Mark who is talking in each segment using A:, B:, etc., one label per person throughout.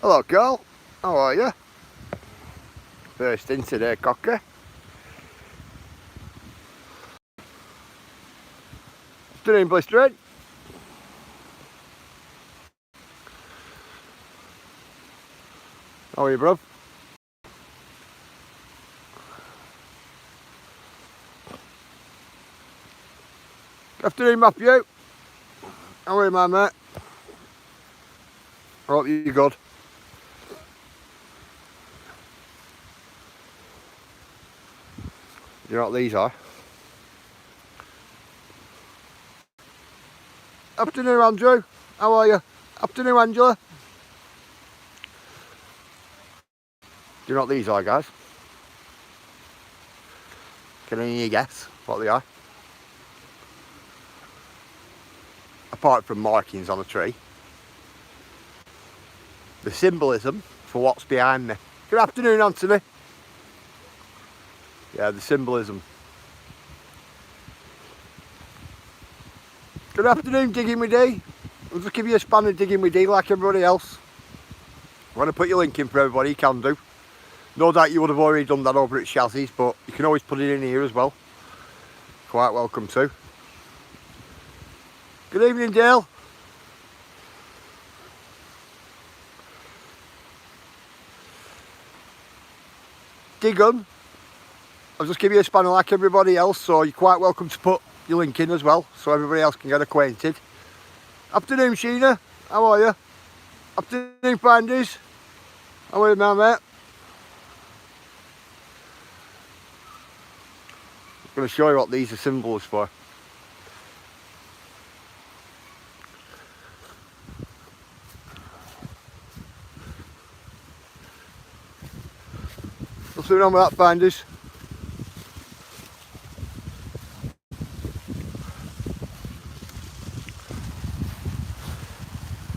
A: Hello, Carl. How are you? First in today, cocker. Afternoon, blistering. How are you, bruv? Afternoon, Matthew. How are you, my mate? I hope you're good. You know what these are? Afternoon, Andrew. How are you? Afternoon, Angela. Do you know what these are, guys? Can any of you guess what they are? Apart from markings on a tree. The symbolism for what's behind me. Good afternoon, Anthony. Yeah, the symbolism. Good afternoon, Digging with D. I'll just give you a spanner digging with D like everybody else. I want to put your link in for everybody, you can do. No doubt you would have already done that over at Shazzy's, but you can always put it in here as well. Quite welcome to. Good evening, Dale. Dig 'em. I'll just give you a spanner like everybody else, so you're quite welcome to put your link in as well, so everybody else can get acquainted. Afternoon, Sheena. How are you? Afternoon, Finders. How are you, my mate? I'm going to show you what these are symbols for. What's going on with that, Finders?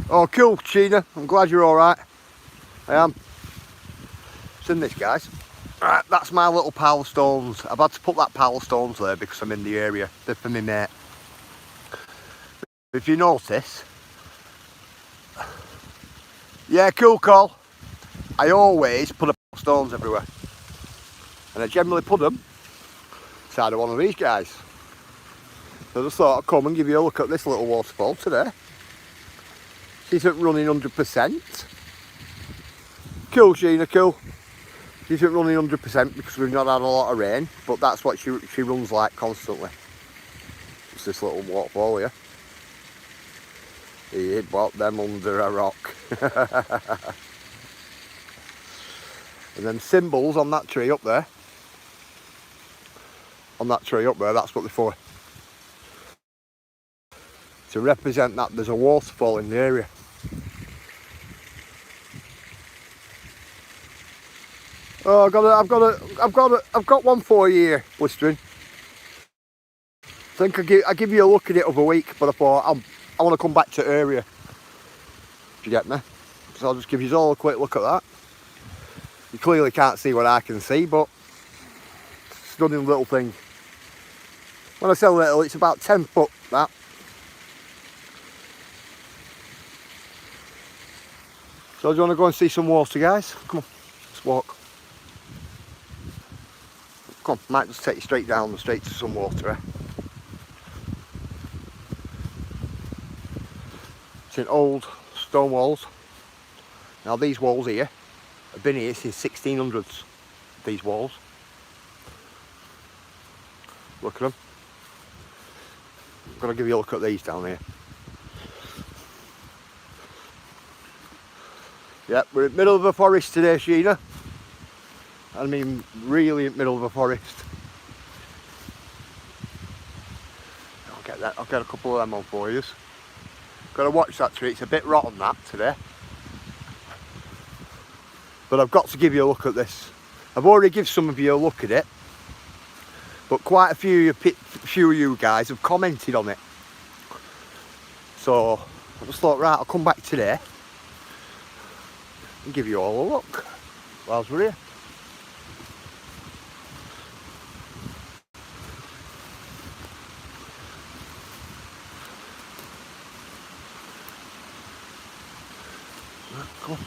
A: Oh, cool, Sheena. I'm glad you're alright. I am. Seen this, guys. Right, that's my little pile of stones. I've had to put that pile of stones there because I'm in the area. They're for me mate. If you notice, yeah, cool call. I always put a pile of stones everywhere, and I generally put them inside of one of these guys. So I just thought I'd come and give you a look at this little waterfall today. She isn't running 100%. Cool, Sheena, cool. She isn't running 100% because we've not had a lot of rain, but that's what she runs like constantly. It's this little waterfall here. He hid bought them under a rock. And then symbols on that tree up there. On that tree up there, that's what they're for. To represent that there's a waterfall in the area. Oh, I've got one for you here, blistering. I think I give you a look at it over a week, but I thought I want to come back to area. Do you get me? So I'll just give you all a quick look at that. You clearly can't see what I can see, but stunning little thing. When I say little, it's about 10 foot, that. So do you want to go and see some water, guys? Come on, let's walk. Come on, might just take you straight down the street to some water, eh? It's in old stone walls. Now these walls here have been here since 1600s, these walls. Look at them. I'm going to give you a look at these down here. Yep, we're in the middle of a forest today, Sheena. I mean, really in the middle of a forest. I'll get a couple of them on for you. Got to watch that tree, it's a bit rotten that today. But I've got to give you a look at this. I've already given some of you a look at it, but quite a few of you guys have commented on it. So I just thought, right, I'll come back today and give you all a look whilst we're here. Come on.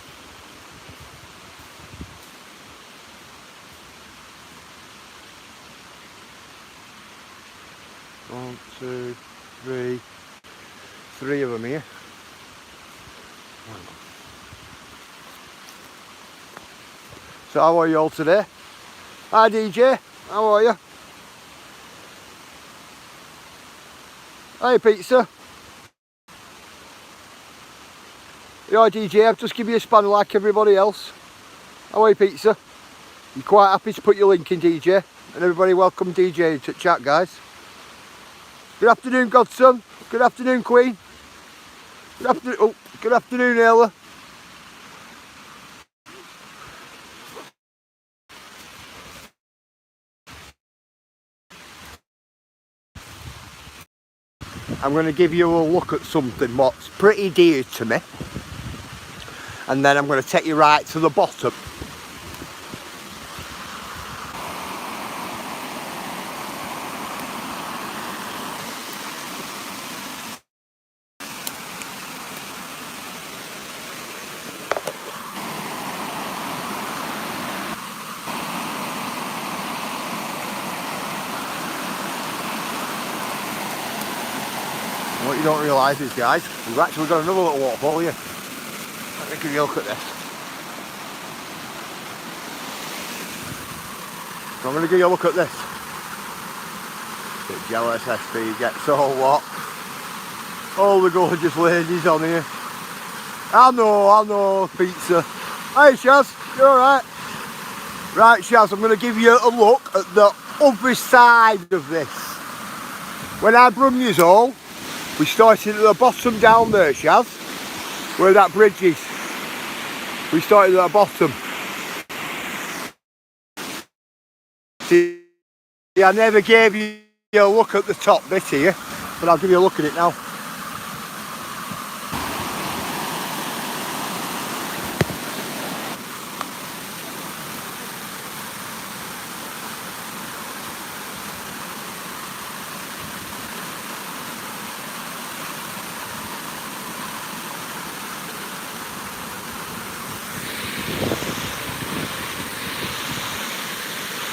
A: One, two, three. Three of them here. So how are you all today? Hi DJ, how are you? Hi pizza. Yeah DJ, I've just given you a spanner like everybody else. How are you pizza? You quite happy to put your link in DJ? And everybody welcome DJ to chat guys. Good afternoon Godson. Good afternoon Queen. Good afternoon Ayla. I'm going to give you a look at something what's pretty dear to me. And then I'm going to take you right to the bottom. What you don't realise is, guys, we've actually got another little waterfall here. Let me give you a look at this. So I'm going to give you a look at this. Bit jealous, SP gets so what? All the gorgeous ladies on here. I know, pizza. Hey Shaz, you alright? Right Shaz, I'm going to give you a look at the other side of this. When I brung yous all, we started at the bottom down there, Shaz, where that bridge is. We started at the bottom. See, I never gave you a look at the top bit here, but I'll give you a look at it now.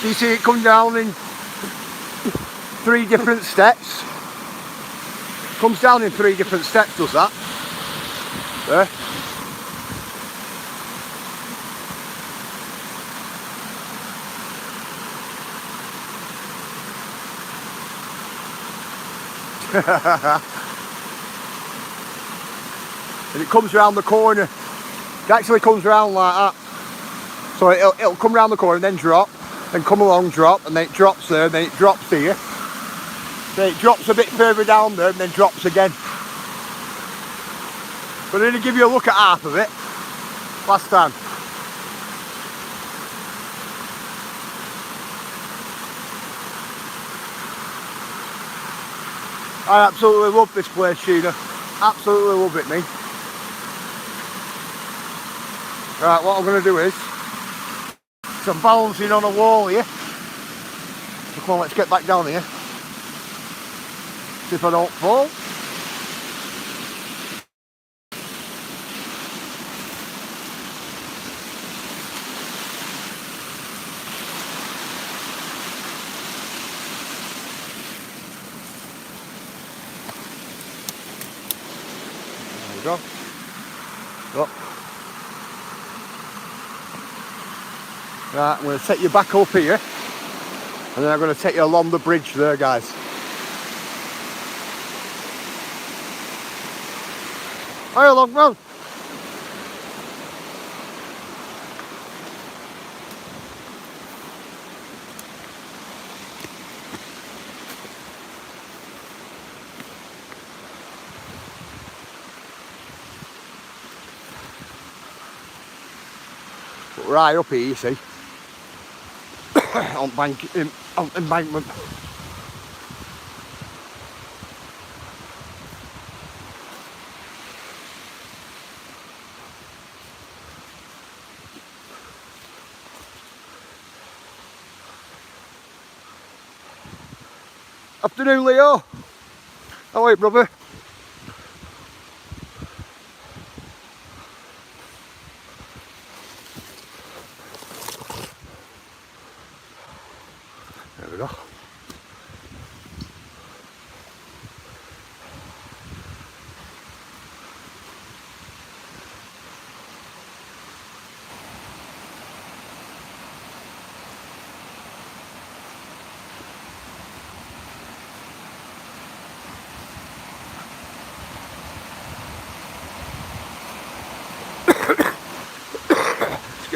A: Do you see it come down in 3 different steps? Comes down in 3 different steps, does that? There. And it comes around the corner. It actually comes around like that. So it'll come around the corner and then drop, then come along, drop, and then it drops there, and then it drops here. Then it drops a bit further down there and then drops again. But I didn't give you a look at half of it last time. I absolutely love this place, Sheena. Absolutely love it, me. Right, what I'm going to do is, so I'm balancing on a wall here. So come on, let's get back down here. See if I don't fall. There we go. Up. Right, I'm going to take you back up here, and then I'm going to take you along the bridge there, guys. Hi, long man. Right up here, you see. on embankment. Afternoon, Leo. How are you, brother?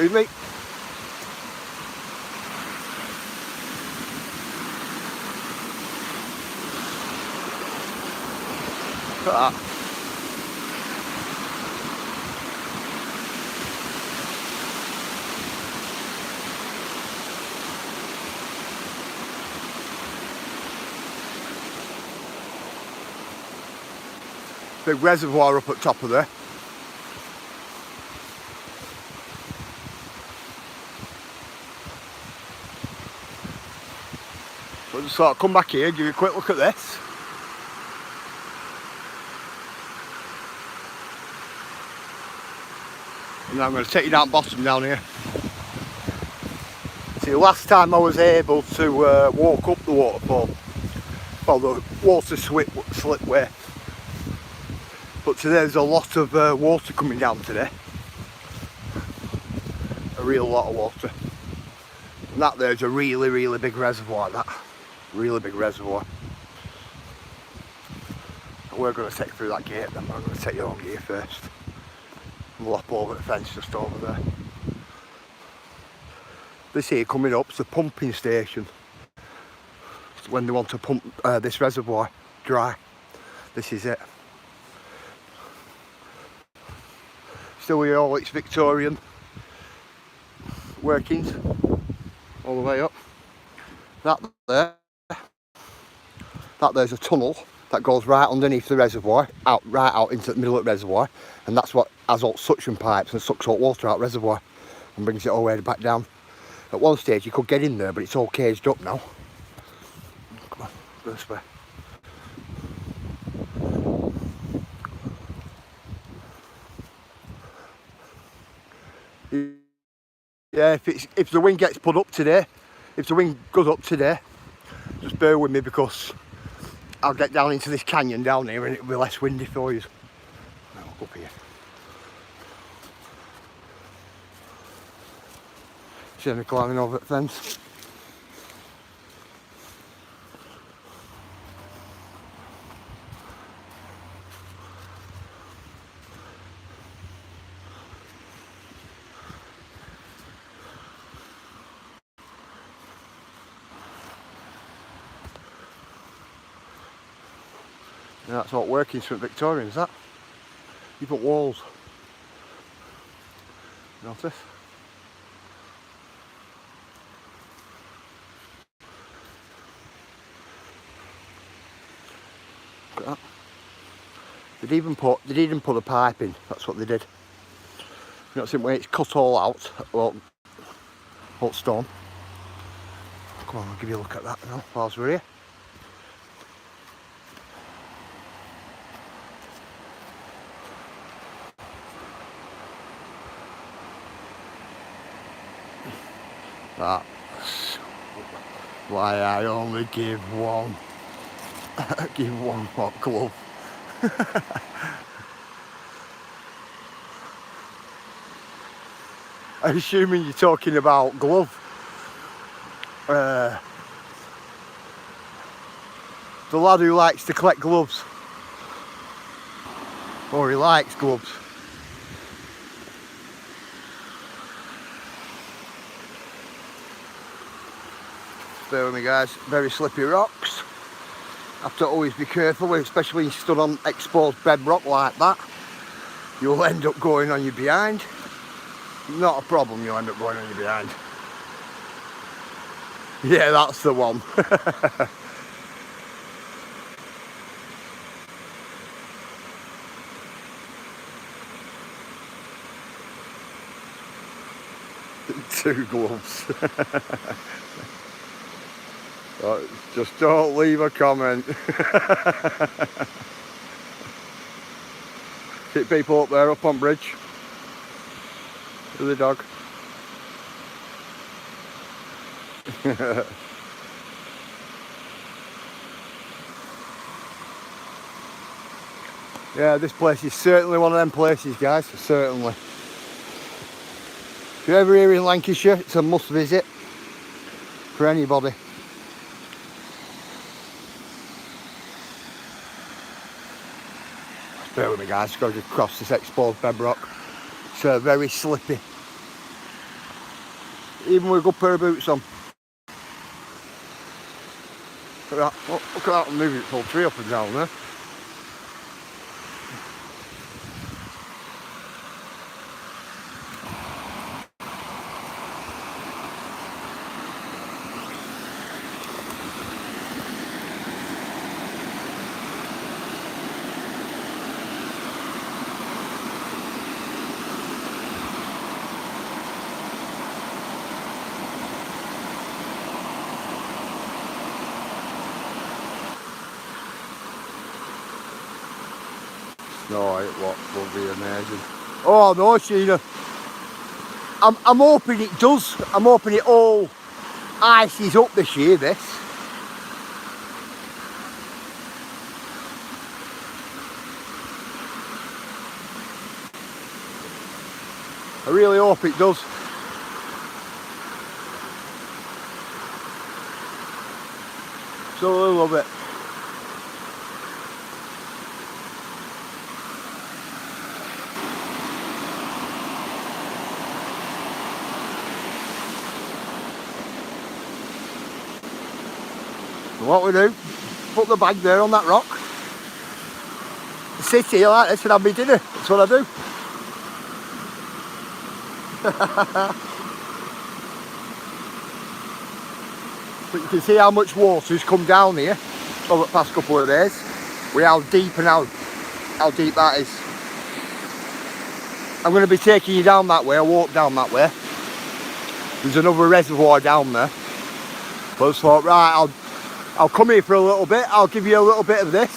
A: Excuse me. Look at that. Big reservoir up at top of there. So just sort of come back here, give you a quick look at this. And I'm going to take you down bottom down here. See, last time I was able to walk up the waterfall, well, the water slipway. But today there's a lot of water coming down today. A real lot of water. And that there's a really, really big reservoir, that. Really big reservoir. And we're going to take through that gate then. We're going to take you along here first. We'll hop over the fence just over there. This here coming up is the pumping station. It's when they want to pump this reservoir dry. This is it. Still with all its Victorian workings all the way up. That there's a tunnel that goes right underneath the reservoir, right out into the middle of the reservoir, and that's what has all suction pipes and sucks all water out of the reservoir and brings it all the way back down. At one stage you could get in there, but it's all caged up now. Come on, go this way. Yeah, if the wind gets put up today, if the wind goes up today, just bear with me because I'll get down into this canyon down here and it'll be less windy for you. I'll go up here. See me climbing over the fence. And that's what working St Victorians, that. You put walls. Notice? Look at that. They'd even put a pipe in, that's what they did. You know, see when it's cut all out, well, all stone. Come on, I'll give you a look at that now, whilst we're here. That's why I only give one hot glove. I'm assuming you're talking about glove. The lad who likes to collect gloves. Or he likes gloves. Bear with me guys, very slippy rocks. Have to always be careful, especially when you stood on exposed bedrock like that. You'll end up going on your behind. Not a problem, you'll end up going on your behind. Yeah, that's the one. Two gloves. Just don't leave a comment. See people up there, up on bridge. To the dog. Yeah, this place is certainly one of them places, guys, certainly. If you're ever here in Lancashire, it's a must visit for anybody. Bear with me guys, got to cross this exposed bedrock. It's very slippy. even with a good pair of boots on. Look at that, look at that, I'm moving its whole tree up and down there. No, it will be amazing. Oh no, Sheena. I'm hoping it does. I'm hoping it all ices up this year, this. I really hope it does. So I love it. So what we do, put the bag there on that rock, sit here like this and have me dinner. That's what I do. But you can see how much water's come down here over the past couple of days. With how deep and how deep that is. I'm going to be taking you down that way. I walk down that way. There's another reservoir down there. But I just thought, right, I'll come here for a little bit. I'll give you a little bit of this.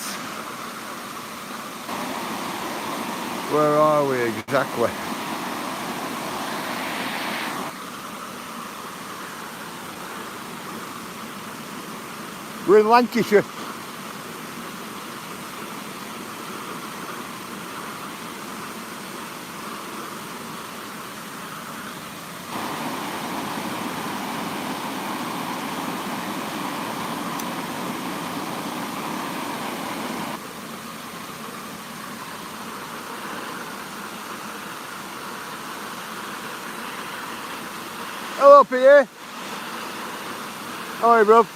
A: Where are we exactly? We're in Lancashire. Hello, Peter. How are you, bro?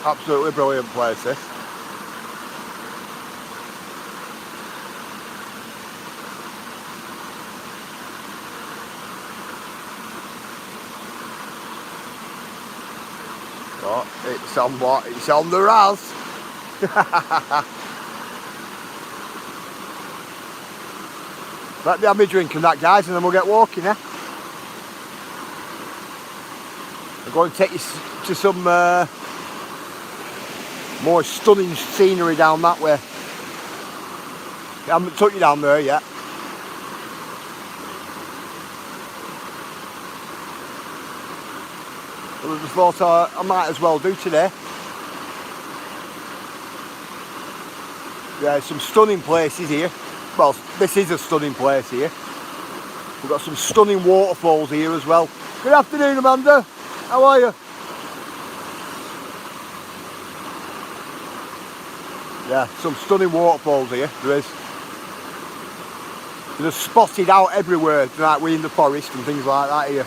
A: Absolutely brilliant place, this. Oh, it's on what? It's on the Raz. Let me have me drink and that, guys, and then we'll get walking, eh? I'm going to take you to some more stunning scenery down that way. I haven't took you down there yet. But I just thought I might as well do today. There's some stunning places here. Well, this is a stunning place here. We've got some stunning waterfalls here as well. Good afternoon, Amanda. How are you? Yeah, some stunning waterfalls here, there is. They're spotted out everywhere, like we're in the forest and things like that here.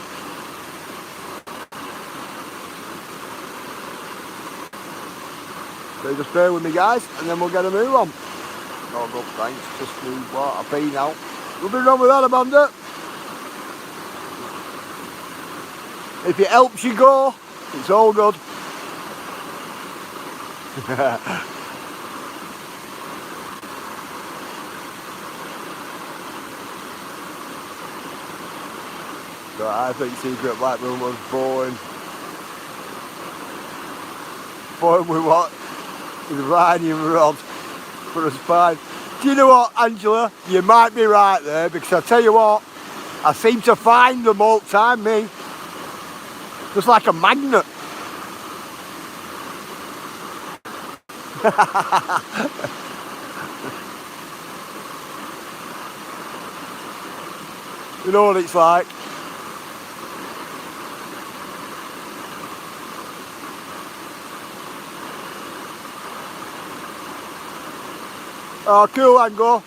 A: So just bear with me, guys, and then we'll get a move on. Oh, good, thanks. Just move what I've been out. Nothing wrong with that, Amanda. If it helps you go, it's all good. So I think Secret Blackburn was born with what? With a riding rod for a spine. Do you know what, Angela? You might be right there, because I tell you what, I seem to find them all the time, me. Just like a magnet. You know what it's like. Oh, cool angle.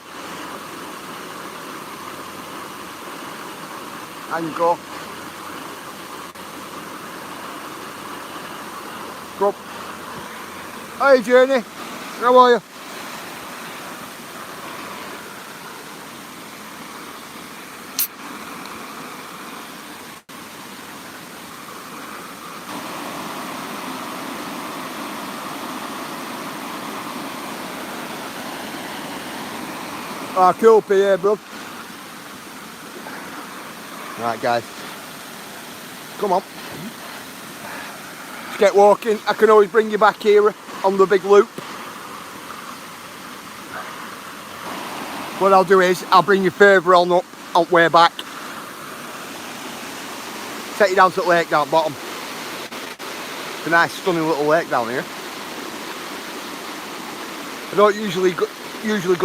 A: Angle. Go. Hey Jenny, how are you? Oh, cool PA, bro. Right, guys. Come on. Let's get walking. I can always bring you back here on the big loop. What I'll do is, I'll bring you further on up, on way back. Take you down to the lake down bottom. It's a nice, stunning little lake down here. I don't usually go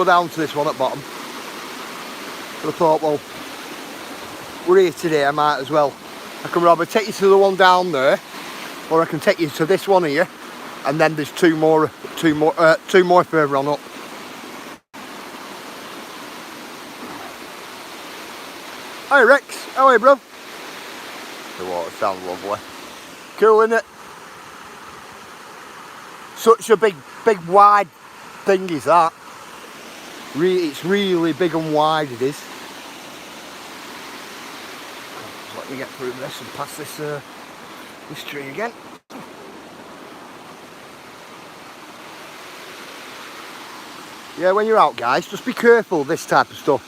A: down to this one at bottom. But I thought, well, we're here today, I might as well. I can rather take you to the one down there, or I can take you to this one here, and then there's two more further on up. Hi Rex, how are you, bro? The water sounds lovely. Cool, isn't it? Such a big wide thing is that. It's really big and wide, it is. Just let me get through this and past this tree again. Yeah, when you're out, guys, just be careful of this type of stuff.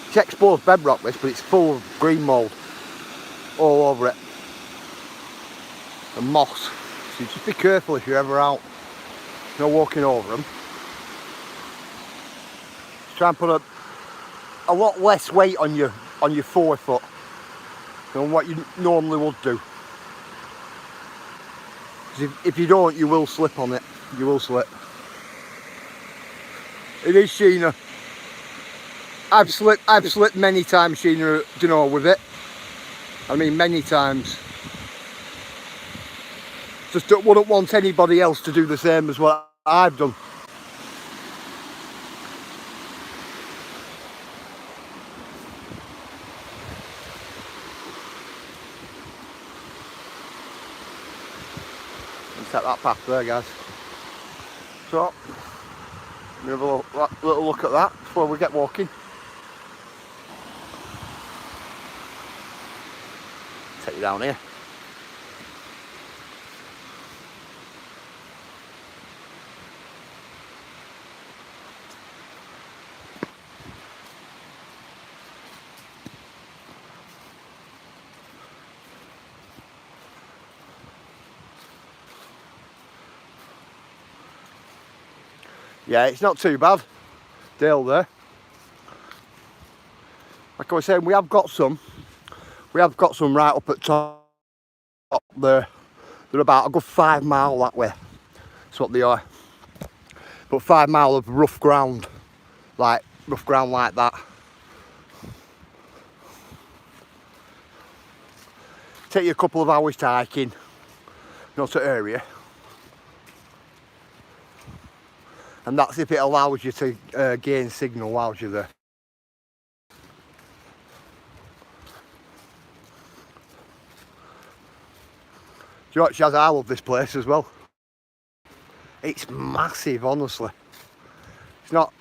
A: It's exposed bedrock, this, but it's full of green mould all over it. And moss. So just be careful if you're ever out. You're not walking over them. Just try and put a lot less weight on your forefoot than what you normally would do. Because if you don't, you will slip on it. You will slip. It is Sheena. I've slipped many times, Sheena, you know, with it. I mean, many times. Just wouldn't want anybody else to do the same as what I've done. Let's take that path there, guys. So, we have a little look at that before we get walking. Take you down here. Yeah, it's not too bad. Dale there. Like I was saying, we have got some right up at top there. They're about a good 5 mile that way. That's what they are. But 5 mile of rough ground like that. Take you a couple of hours to hiking, not to area. And that's if it allows you to gain signal while you're there. Do you know what, Shaz, I love this place as well. It's massive, honestly. It's not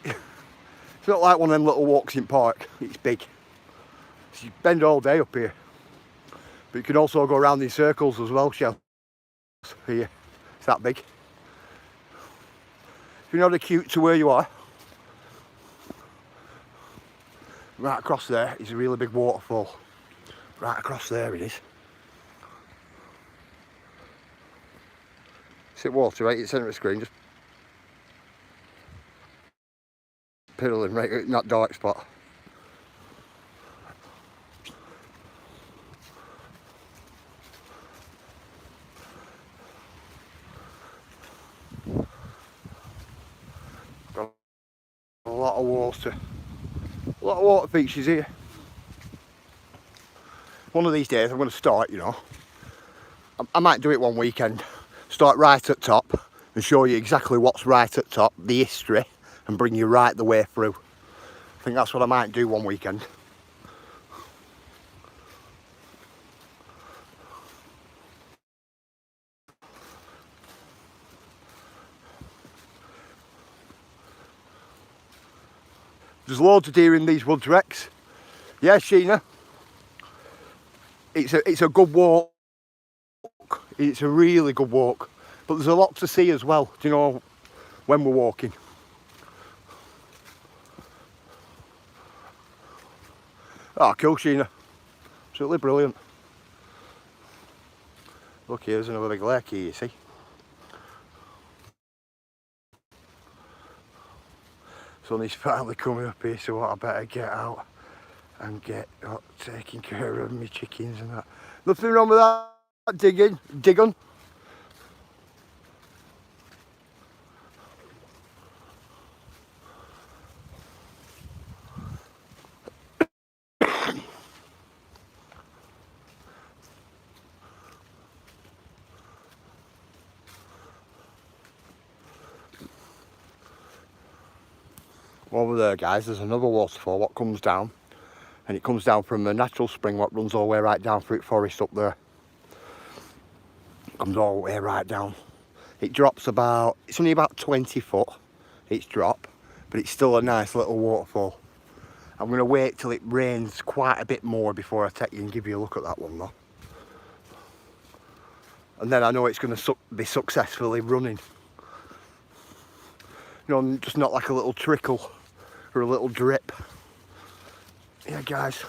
A: like one of them little walks in park. It's big. So you spend all day up here. But you can also go around in circles as well, Shell. Here, it's that big. If you're not acute to where you are, right across there is a really big waterfall. Right across there it is. See water right at the centre of the screen, just piddling right in that dark spot. Got a lot of water features here. One of these days I'm going to start, you know. I might do it one weekend. Start right at top and show you exactly what's right at top, the history and bring you right the way through. I think that's what I might do one weekend. There's loads of deer in these woods, Rex. Yeah, Sheena. It's a good walk. It's a really good walk. But there's a lot to see as well, do you know, when we're walking. Oh, cool, Sheena. Absolutely brilliant. Look, here's another big lake here, you see. Sunny's finally coming up here, so I better get out and get taking care of my chickens and that. Nothing wrong with that, digging. Over there, guys, there's another waterfall what comes down, and it comes down from a natural spring what runs all the way right down through the forest up there. It comes all the way right down. It drops about, it's only about 20 foot, it's drop, but it's still a nice little waterfall. I'm going to wait till it rains quite a bit more before I take you and give you a look at that one though. And then I know it's going to be successfully running. You know, just not like a little trickle or a little drip. Yeah, guys,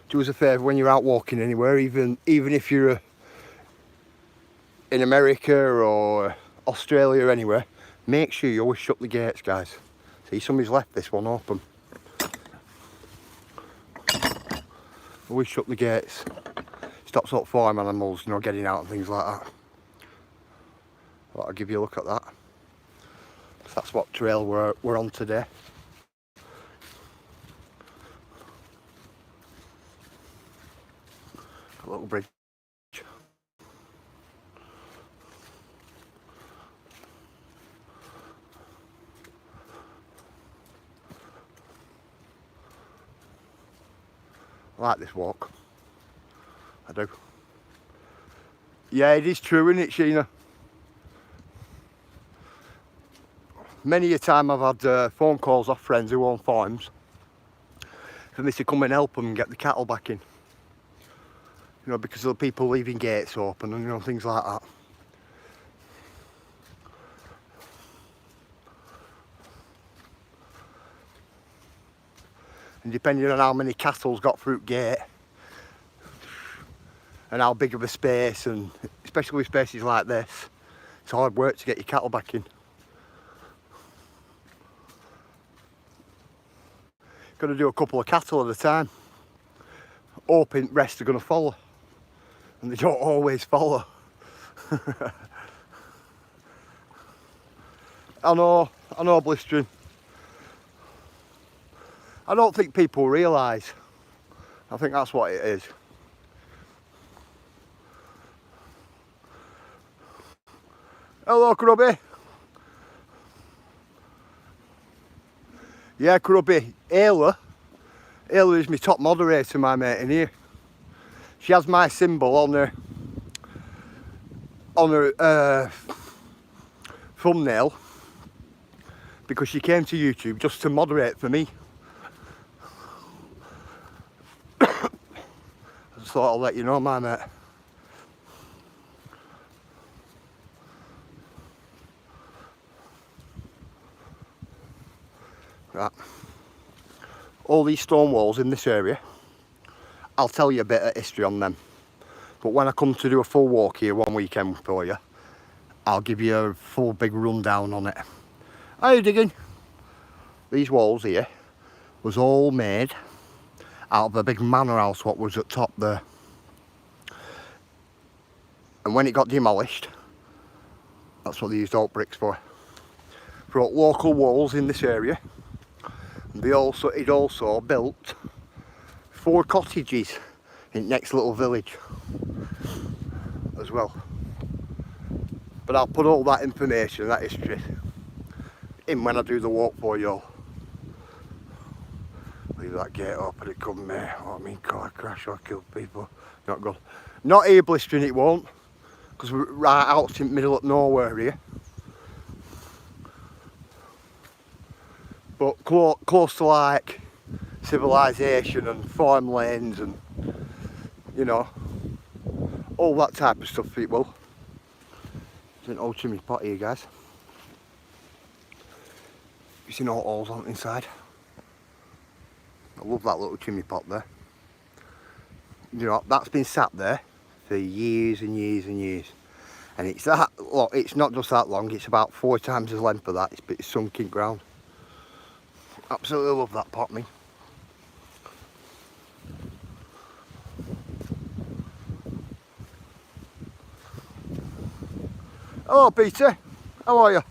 A: do us a favour when you're out walking anywhere, even if you're in America or Australia or anywhere, make sure you always shut the gates, guys. See, somebody's left this one open. Always shut the gates. Stops up farm animals, you know, getting out and things like that. I'll give you a look at that. So that's what trail we're on today. A little bridge. I like this walk. I do. Yeah, it is true, isn't it, Sheena? Many a time I've had phone calls off friends who own farms for me to come and help them and get the cattle back in. You know, because of the people leaving gates open and, you know, things like that. And depending on how many cattle's got through gate and how big of a space, and especially with spaces like this, it's hard work to get your cattle back in. Got to do a couple of cattle at a time, hoping the rest are going to follow, and they don't always follow. I know, blistering. I don't think people realise. I think that's what it is. Hello, Grubby. Yeah, Grubby. Ayla is my top moderator, my mate in here. She has my symbol on her thumbnail because she came to YouTube just to moderate for me. I just thought I'll let you know, my mate. Right. All these stone walls in this area, I'll tell you a bit of history on them. But when I come to do a full walk here one weekend for you, I'll give you a full big rundown on it. How are you digging? These walls here was all made out of a big manor house what was at top there. And when it got demolished, that's what they used oak bricks for. For local walls in this area. It also built 4 cottages in the next little village as well. But I'll put all that information, that history, in when I do the walk for you all. Leave that gate open, it come me. Oh, I mean, car crash or kill people. Not good. Not here blistering, it won't. Because we're right out in the middle of nowhere here. But close to like civilization and farm lanes and, you know, all that type of stuff, people. It's an old chimney pot here, guys. You've seen all holes on the inside. I love that little chimney pot there. You know, that's been sat there for years and years and years. And it's that, look, it's not just that long, it's about 4 times the length of that. It's sunk in ground. Absolutely love that pot, me. Hello, Peter. How are you?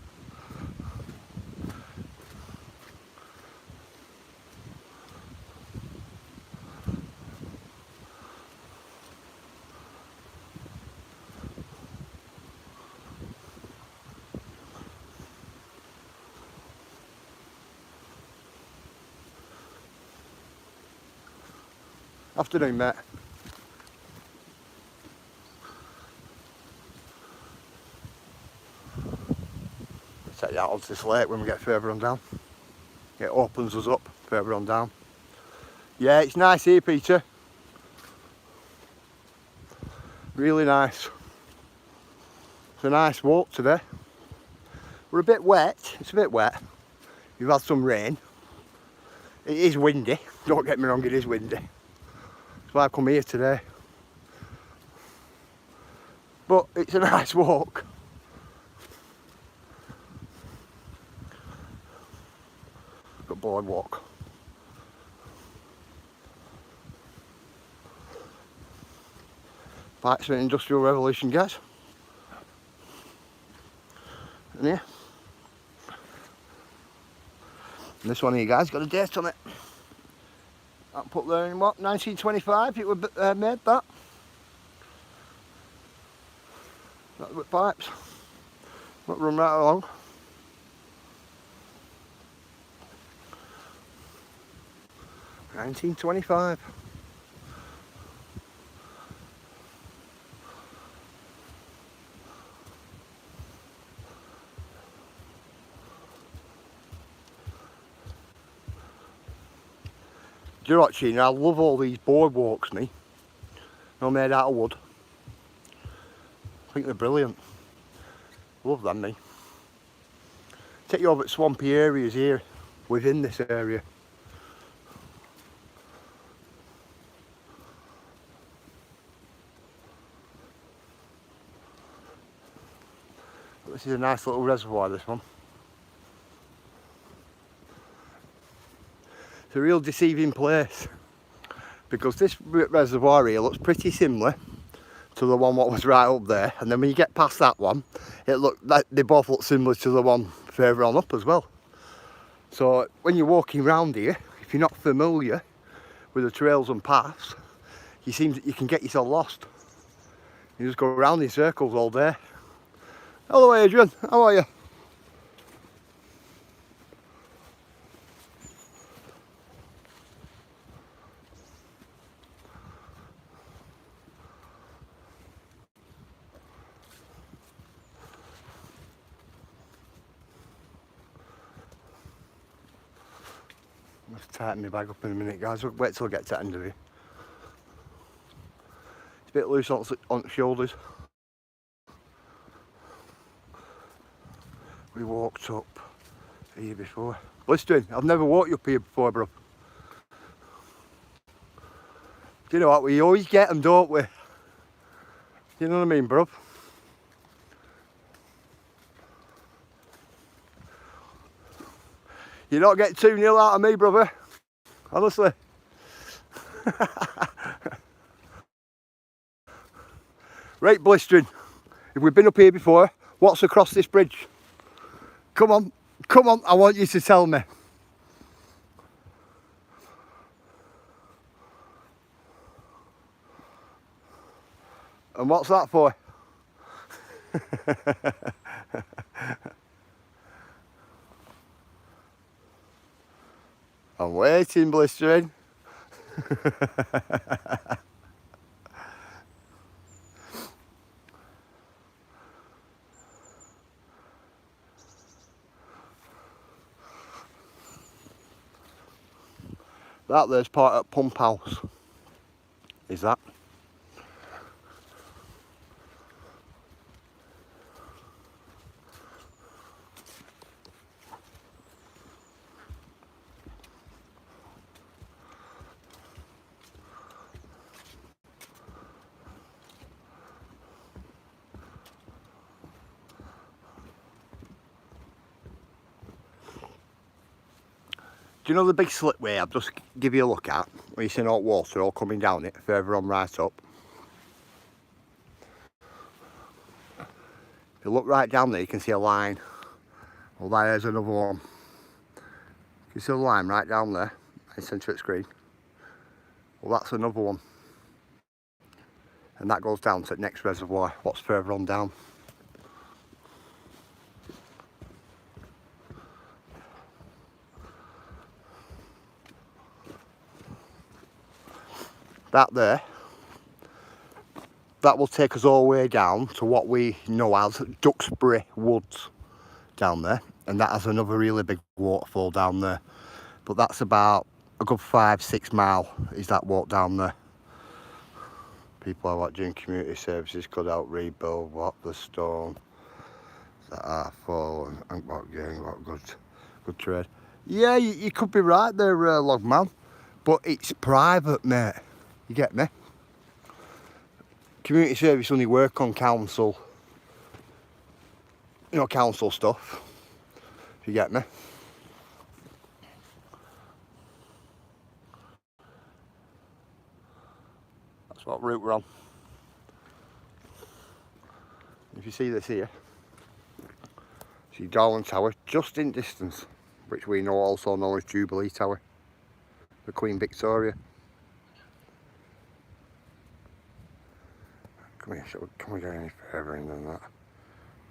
A: Afternoon, mate. Take you out onto this lake when we get further on down. It opens us up further on down. Yeah, it's nice here, Peter. Really nice. It's a nice walk today. We're a bit wet. It's a bit wet. We've had some rain. It is windy. Don't get me wrong, it is windy. That's why I've come here today. But it's a nice walk. Good boardwalk. Parts of an industrial revolution, guys. And yeah. And this one here, guys, got a date on it. That put there in what, 1925 it was made, that. That's with pipes. Might run right along. $19.25. Do you know what, Sheena? I love all these boardwalks, me. They're made out of wood. I think they're brilliant. Love them, me. Take you over to swampy areas here, within this area. This is a nice little reservoir, this one. It's a real deceiving place because this reservoir here looks pretty similar to the one what was right up there, and then when you get past that one, they both look similar to the one further on up as well. So when you're walking around here, if you're not familiar with the trails and paths, you can get yourself lost. You just go around in circles all day. Hello, Adrian. How are you? Let's tighten my bag up in a minute, guys. Wait till I get to the end of it. It's a bit loose on the shoulders. We walked up here before. Listen, I've never walked up here before, bro. Do you know what? We always get them, don't we? You know what I mean, bro? You don't get 2-0 out of me, brother. Honestly. Right, blistering. If we've been up here before, what's across this bridge? Come on, I want you to tell me. And what's that for? I'm waiting, blistering. That there's part of pump house. Is that? Do you know the big slipway I've just give you a look at? Where you see hot water all coming down it, further on right up. If you look right down there, you can see a line. Well, there's another one. You can see the line right down there, in the centre of the screen. Well, that's another one. And that goes down to the next reservoir, what's further on down. That there, that will take us all the way down to what we know as Duxbury Woods down there, and that has another really big waterfall down there. But that's about a good 5-6 mile is that walk down there. People are like doing community services, could help rebuild what the stone that are fallen and what gain, what good trade. Yeah, you could be right there, log man, but it's private, mate. You get me? Community service only work on council, you know, council stuff. If you get me? That's what route we're on. If you see this here, see Darwin Tower just in distance, which we know also known as Jubilee Tower, the Queen Victoria. Come here, can we get any further in than that?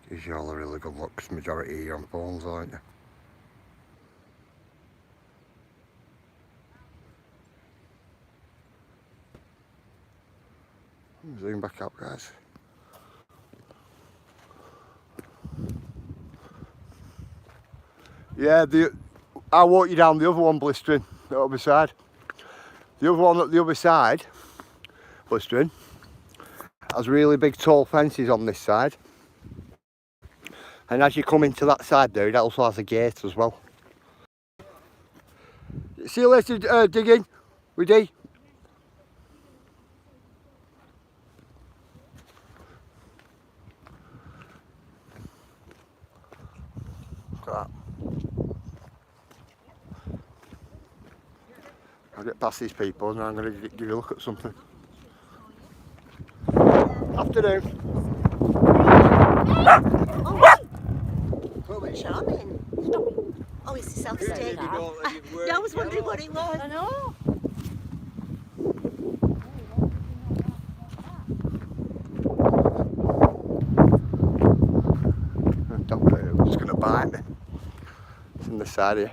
A: Gives you all a really good look, because majority of you on phones, aren't you? Zoom back up, guys. Yeah, I'll walk you down the other one, blistering, the other side. The other one at the other side, blistering, has really big tall fences on this side. And as you come into that side there, it also has a gate as well. See you later, digging, with D. Look at that. I'll get past these people and I'm going to give you a look at something. Afternoon.
B: Oh, what's charming. Oh, it's the self-stay. Yeah, I was wondering what it was. I know.
A: Don't worry, I'm just going to bite me. It's in the side here.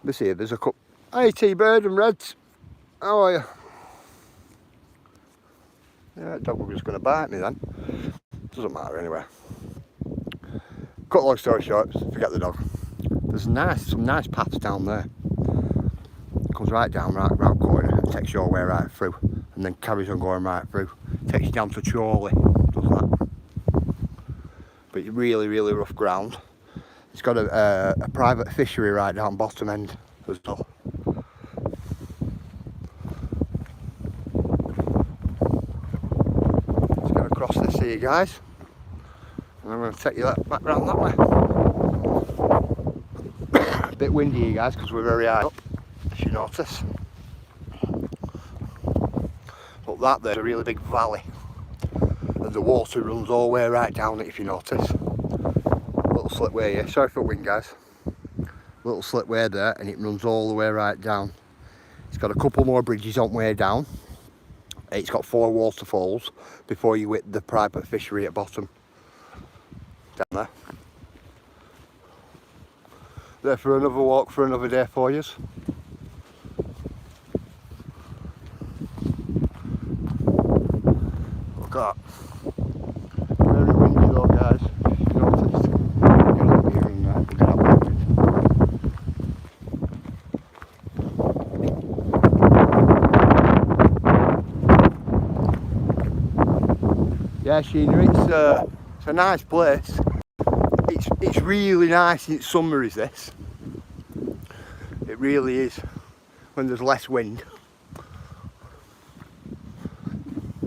A: This here, there's a couple. Hey, T-Bird and Reds. How are you? Yeah, that dog was just going to bite me then. Doesn't matter anyway. Cut long story short, forget the dog. There's some nice paths down there. It comes right down, right round corner, and takes your way right through, and then carries on going right through. Takes you down to Chorley, does that. But it's really, really rough ground. It's got a private fishery right down bottom end as well. Let's go across this here, guys. And I'm going to take you back round that way. A bit windy here, guys, because we're very high up, if you notice. But that there's a really big valley. And the water runs all the way right down it, if you notice. Little slipway here. Sorry for the wind, guys. Little slipway there, and it runs all the way right down. It's got a couple more bridges on the way down. It's got 4 waterfalls before you hit the private fishery at bottom. Down there. there for another walk for another day for you. Look at that. Very windy though, guys. If you noticed. Get up here and we'll get up there. Yeah, Sheena, it's a nice place. It's really nice in summer, is this. It really is, when there's less wind.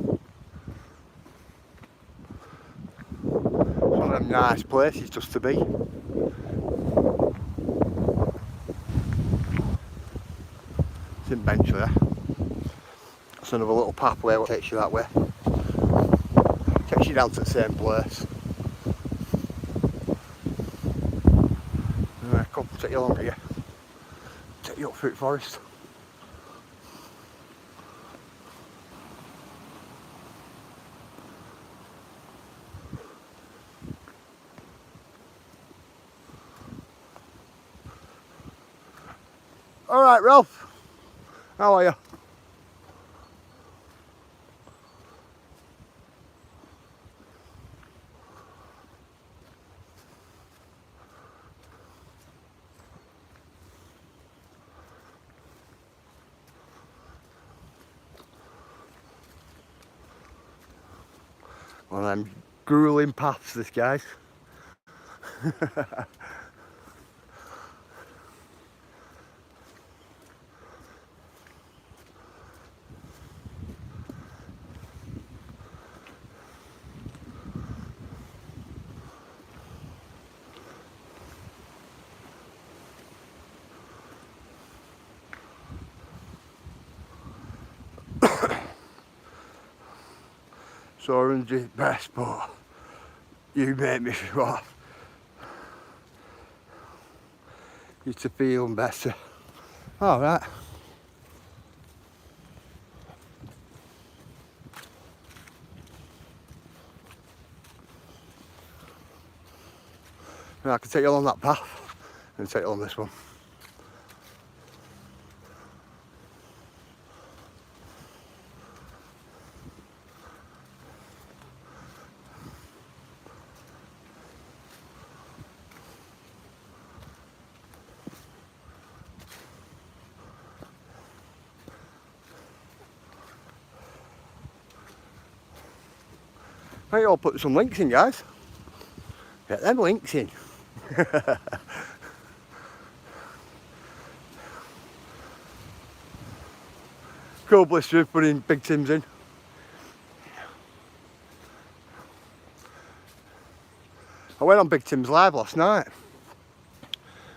A: It's one of them nice places just to be. It's in Bench there. That's another little pathway that takes you that way. Takes you down to the same place. Come, take you along here. Take you up through the forest. Alright, Ralph. How are you? One of them grueling paths, this, guys. So orange is best, but you make me feel you to feel better. All right. Now I can take you along that path and take you on this one. Right, I'll put some links in, guys. Get them links in. Cool blister putting Big Tim's in. I went on Big Tim's live last night.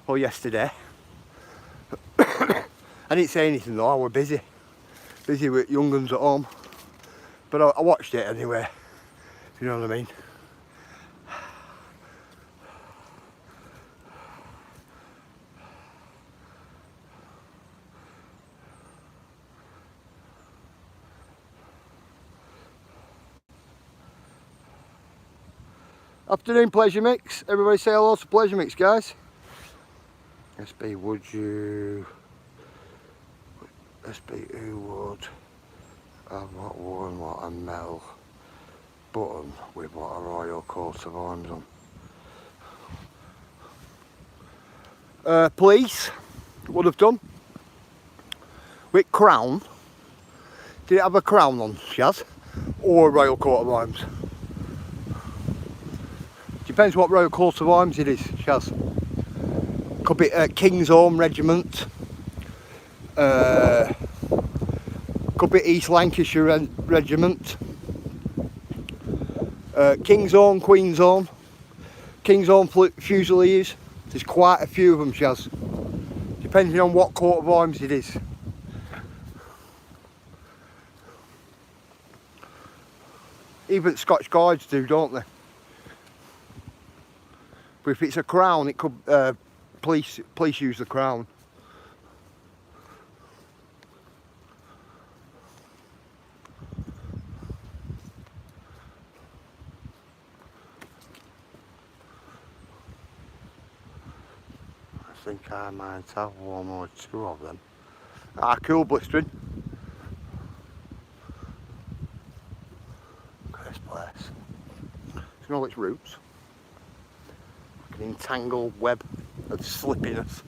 A: Or yesterday. I didn't say anything though, I was busy. Busy with young uns at home. But I watched it anyway. You know what I mean? Afternoon Pleasure Mix. Everybody say hello to Pleasure Mix, guys. SB, would you... SB, who would have not worn what a metal button with what a royal coat of arms on? Police would have done. With crown. Did it have a crown on, Shaz? Or a royal coat of arms? Depends what royal coat of arms it is, Shaz. Could be King's Own Regiment. Could be East Lancashire Regiment. King's Own, Queen's Own. King's Own Fusiliers. There's quite a few of them, Shaz. Depending on what coat of arms it is. Even Scotch Guards do, don't they? But if it's a crown, it could police use the crown. I think I might have one or two of them. Ah, cool, blistering. Look at this place. See all its roots? Like an entangled web of slippiness.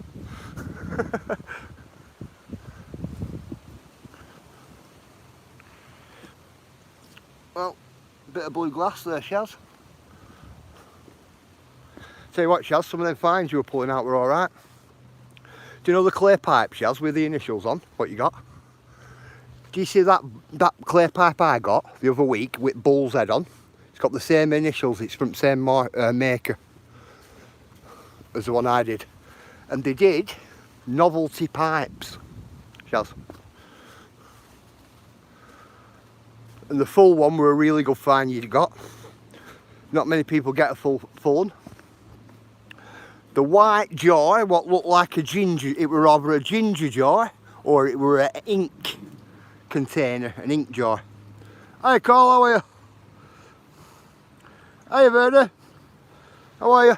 A: Well, bit of blue glass there, Shaz. Tell you what, Shaz, some of them finds you were pulling out were alright. Do you know the clay pipe, Shaz, with the initials on? What you got? Do you see that clay pipe I got the other week with bull's head on? It's got the same initials, it's from the same maker as the one I did. And they did novelty pipes, Shaz. And the full one were a really good find you'd got. Not many people get a full one. The white jar, what looked like a ginger, it were either a ginger jar or it were an ink container, an ink jar. Hi Carl, how are you? Hi Verda, how are you?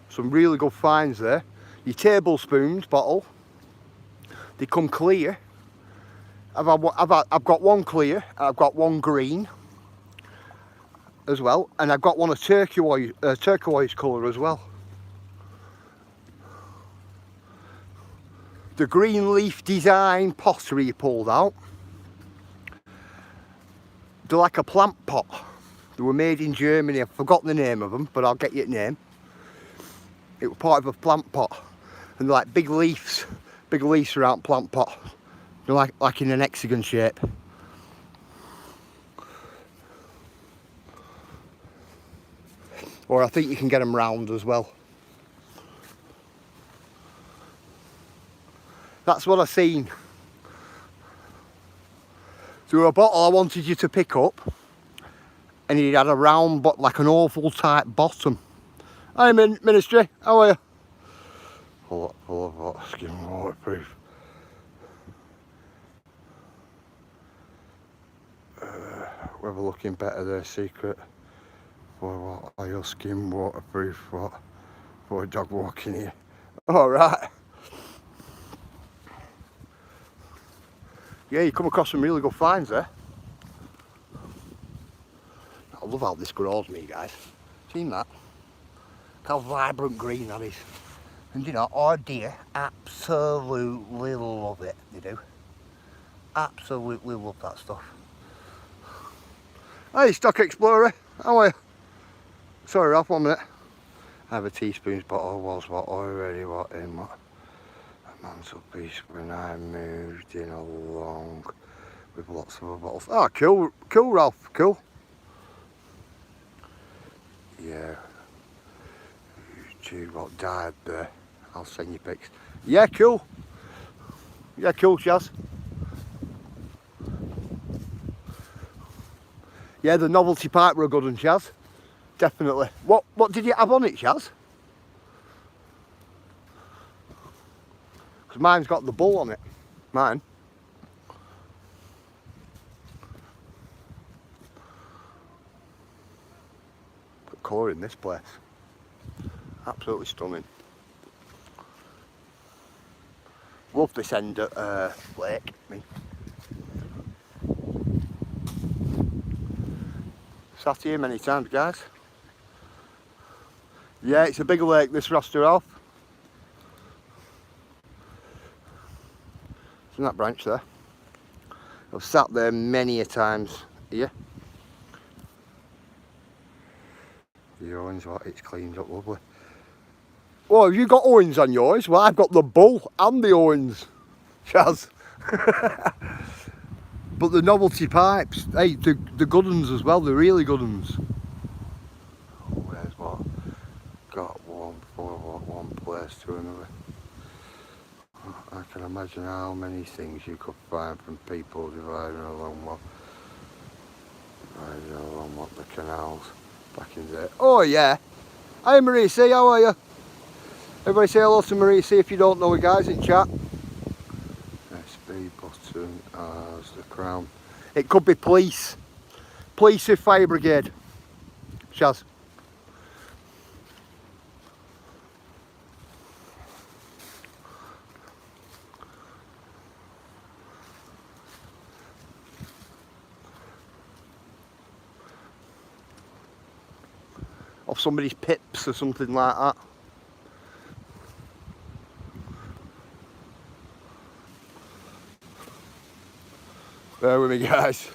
A: Some really good finds there. Your tablespoons bottle, they come clear. I've got one clear, I've got one green as well, and I've got one of turquoise colour as well. The green leaf design pottery you pulled out, they're like a plant pot. They were made in Germany. I've forgotten the name of them, but I'll get you the name. It was part of a plant pot, and they're like big leaves around plant pot. They're like in an hexagon shape. Or I think you can get them round as well. That's what I seen. There were a bottle I wanted you to pick up, and it had a round, but like an oval type bottom. Hi Ministry, how are you? Full of what? Skin waterproof. Whether looking better, their secret. What are your skin waterproof? What? For a dog walking here. Alright. Yeah, you come across some really good finds there. I love how this grows me, guys. Seen that? Look how vibrant green that is. And you know, our deer absolutely love it. They do. Absolutely love that stuff. Hey, Stock Explorer, how are you? Sorry, Ralph, 1 minute. I have a teaspoon's bottle, was what already what in what a mantelpiece when I moved in along with lots of other bottles. Ah, cool, Ralph, cool. Yeah, you what died there. I'll send you pics. Yeah, cool. Yeah, cool, Chaz. Yeah, the novelty pipe were a good one, Chaz. Definitely. What did you have on it, Chaz? Because mine's got the bull on it. Mine. The colour in this place. Absolutely stunning. Love this end at lake. Sat here many times, guys. Yeah, it's a bigger lake, this Roster Alf. Isn't that branch there? I've sat there many a times here. The orange, what, it's cleaned up lovely. Well, have you got orange on yours? Well, I've got the bull and the orange, Chaz. But the novelty pipes, hey, the good ones as well, the really good ones. Oh, where's what? Got one place to another. I can imagine how many things you could find from people dividing along what the canals back in there. Oh yeah. Hi Marie C, how are you? Everybody say hello to Marie C if you don't know her, guys, in chat. SB button as the crown. It could be police. Police or fire brigade. Chaz. Off somebody's pips or something like that. Bear with me, guys.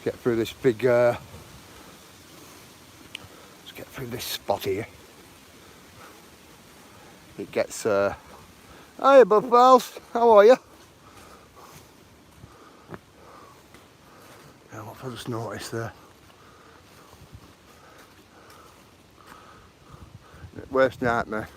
A: Get through this big, let's get through this spot here. It gets, hiya bud pals, how are you? Yeah, what have I just noticed there? Worst nightmare.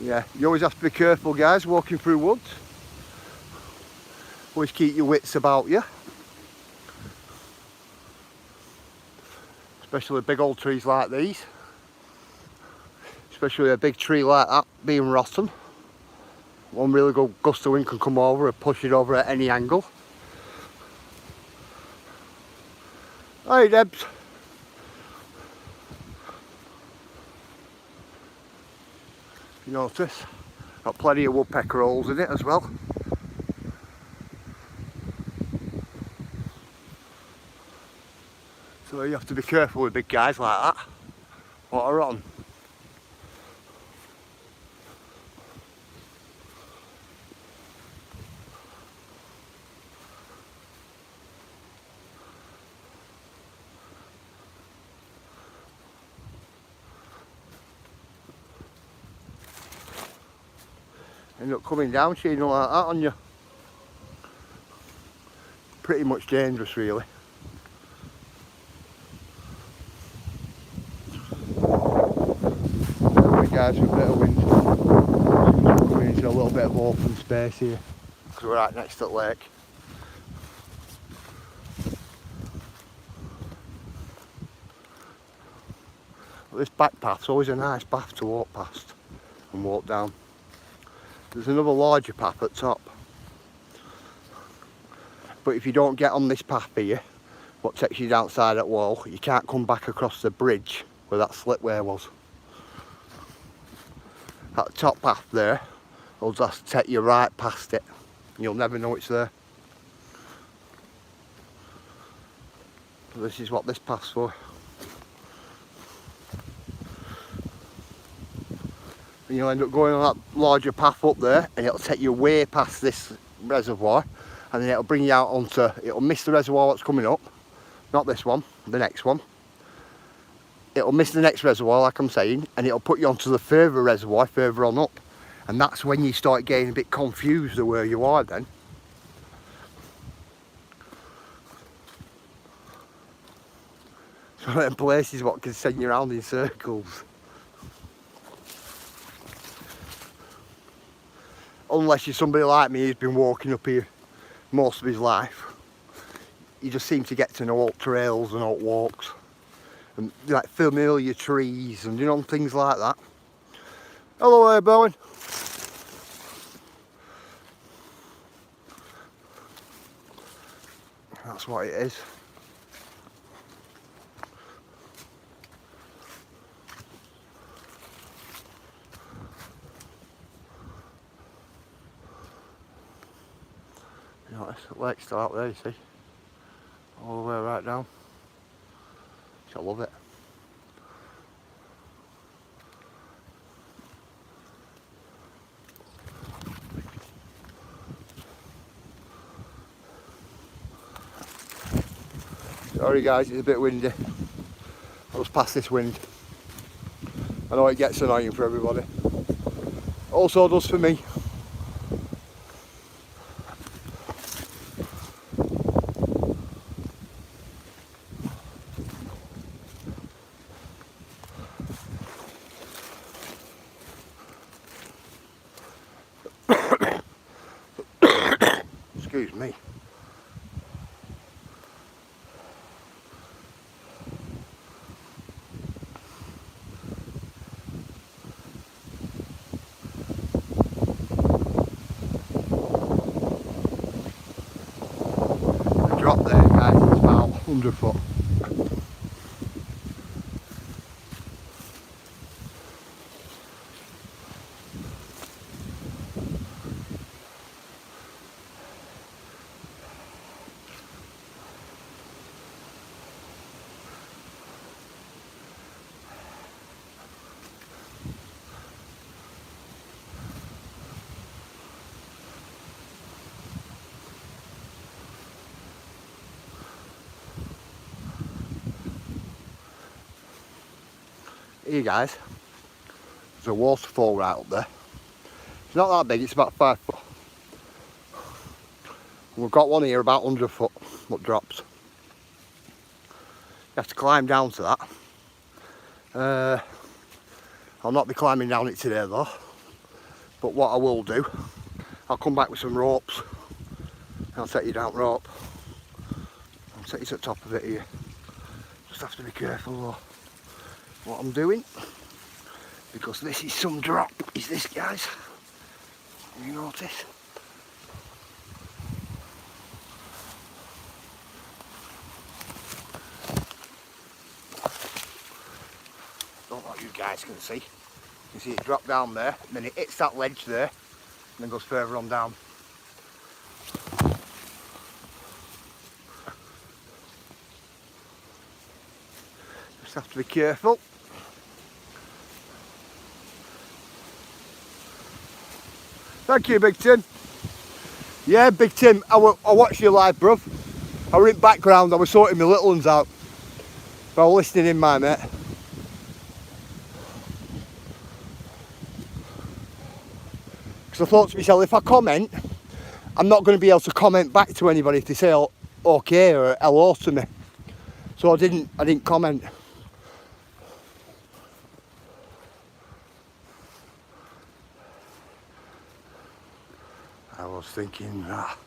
A: Yeah, you always have to be careful, guys, walking through woods. Always keep your wits about you. Especially big old trees like these. Especially a big tree like that being rotten. One really good gust of wind can come over and push it over at any angle. Hey Debs. You notice, got plenty of woodpecker holes in it as well. So you have to be careful with big guys like that. What are on? End up coming down, like that on you. Pretty much dangerous, really. Guys, with a bit of wind, coming into a little bit of open space here because we're right next to the lake. But this back path's always a nice path to walk past and walk down. There's another larger path at top, but if you don't get on this path here, what takes you downside that wall, you can't come back across the bridge where that slipway was. That top path there will just take you right past it. You'll never know it's there. But this is what this path's for. And you'll end up going on that larger path up there, and it'll take you way past this reservoir, and then it'll bring you out onto, it'll miss the reservoir that's coming up, not this one, the next one. It'll miss the next reservoir, like I'm saying, and it'll put you onto the further reservoir further on up. And that's when you start getting a bit confused of where you are then. It's one of them places what can send you around in circles. Unless you're somebody like me who's been walking up here most of his life. You just seem to get to know all trails and all walks. And like familiar trees and, you know, things like that. Hello there, Bowen. That's what it is. You know, the lake's still out there, you see. All the way right down. I love it. Sorry guys, it's a bit windy. I was past this wind. I know it gets annoying for everybody. Also does for me. Excuse me. 100 foot. Here guys, there's a waterfall right up there. It's not that big, it's about 5 foot. We've got one here about 100 foot that drops. You have to climb down to that. I'll not be climbing down it today though, but what I will do, I'll come back with some ropes. I'll take you down rope. I'll take you to the top of it here. Just have to be careful though what I'm doing, because this is some drop, is this guys? You notice? Don't know what you guys can see. You see it drop down there, and then it hits that ledge there, and then goes further on down. Just have to be careful. Thank you, Big Tim. Yeah, Big Tim, I watched you live, bruv. I were in background, I was sorting my little ones out. But I was listening in, my mate. Because I thought to myself, if I comment, I'm not going to be able to comment back to anybody if they say okay or hello to me. So I didn't comment. I was thinking that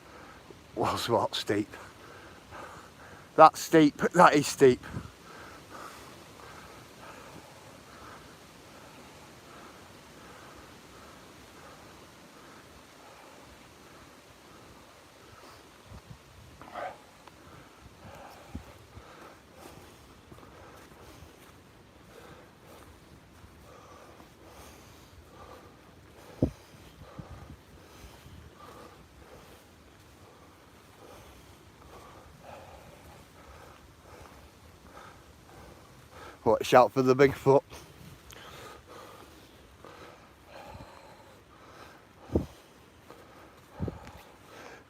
A: was what steep. That's steep, that is steep. Watch out for the Bigfoot.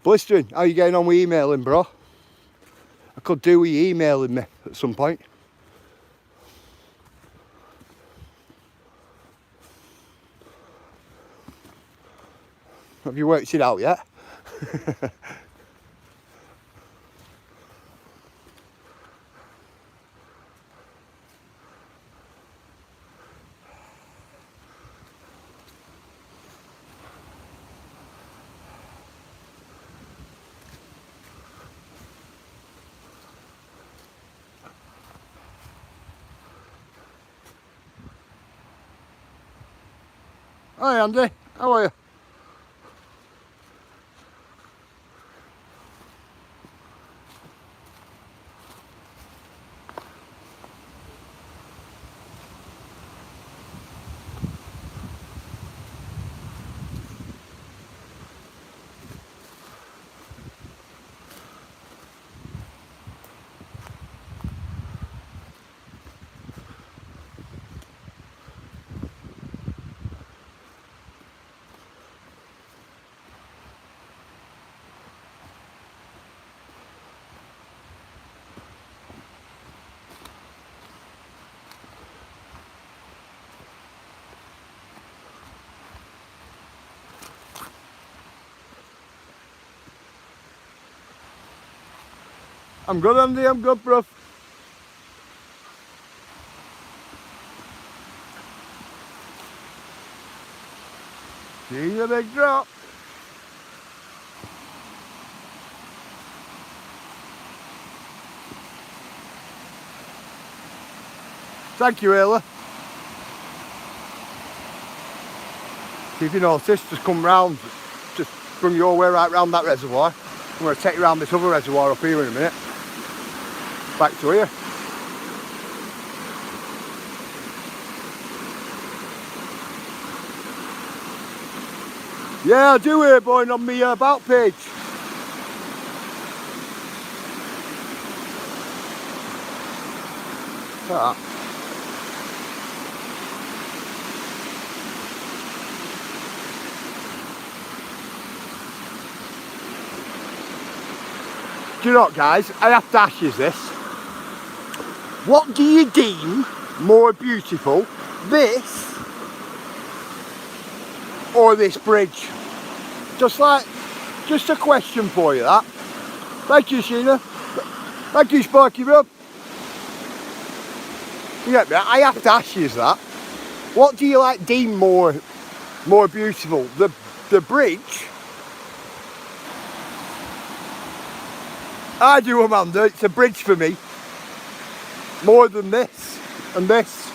A: Blistering, how are you getting on with emailing, bro? I could do with you emailing me at some point. Have you worked it out yet? Hi Andy, how are you? I'm good, Andy, I'm good, bro. See the big drop. Thank you, Ayla. See if you notice, just come round, just bring your way right round that reservoir. I'm going to take you round this other reservoir up here in a minute. back to here. Yeah, I do hear Boyne on my about page. That. Do you know what, guys? I have to ask you this. What do you deem more beautiful, this or this bridge? Just a question for you, that. Thank you, Sheena. Thank you, Sparky Rub. You get me? I have to ask you that. What do you deem more beautiful? The bridge? I do, Amanda. It's a bridge for me. More than this and this.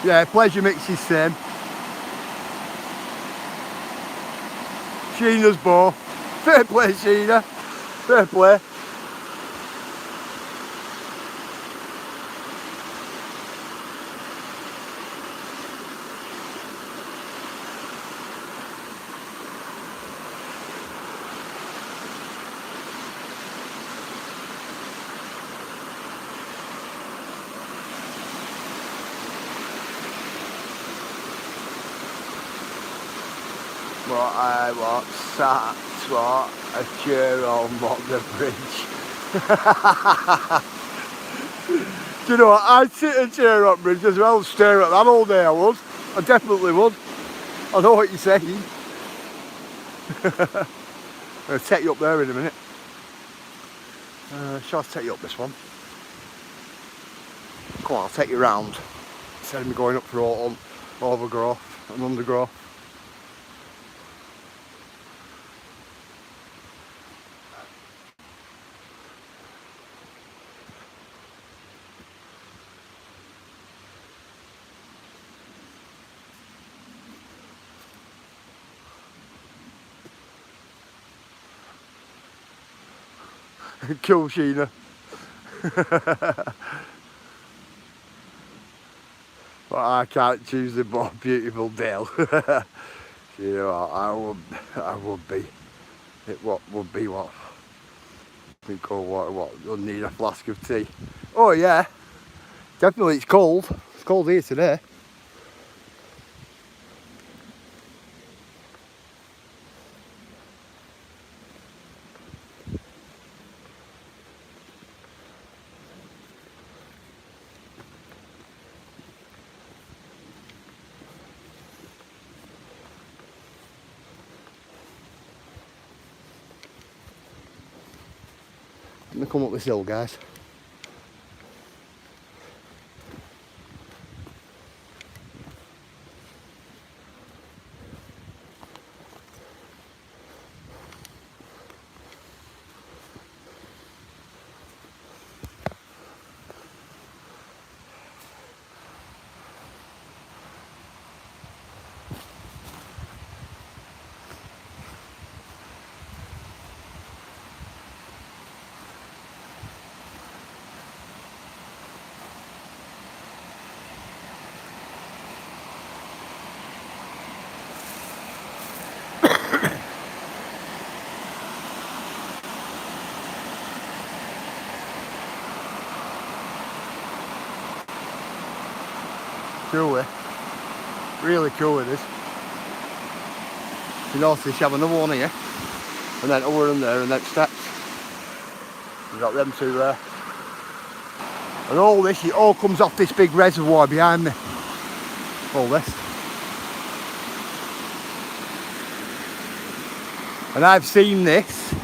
A: Yeah, pleasure mixes same. Sheena's ball. Fair play, Sheena. Fair play. What I want, sat, what a cheer on what the bridge. Do you know what? I'd sit and cheer up bridge as well, stare at that all day. I would. I definitely would. I know what you're saying. I'm going to take you up there in a minute. Shall I take you up this one? Come on, I'll take you round. Instead of me going up for overgrowth and undergrowth. Cool, Sheena. But I can't choose the more beautiful Dale. You know what, I would be. It would be what? I think what you'll need a flask of tea. Oh yeah. Definitely it's cold. It's cold here today. I'm gonna come up this hill, guys. Cool, eh? Really cool it is. You notice you have another one here, and then over and there, and then steps. You've got them two there. And all this, it all comes off this big reservoir behind me. All this. And I've seen this,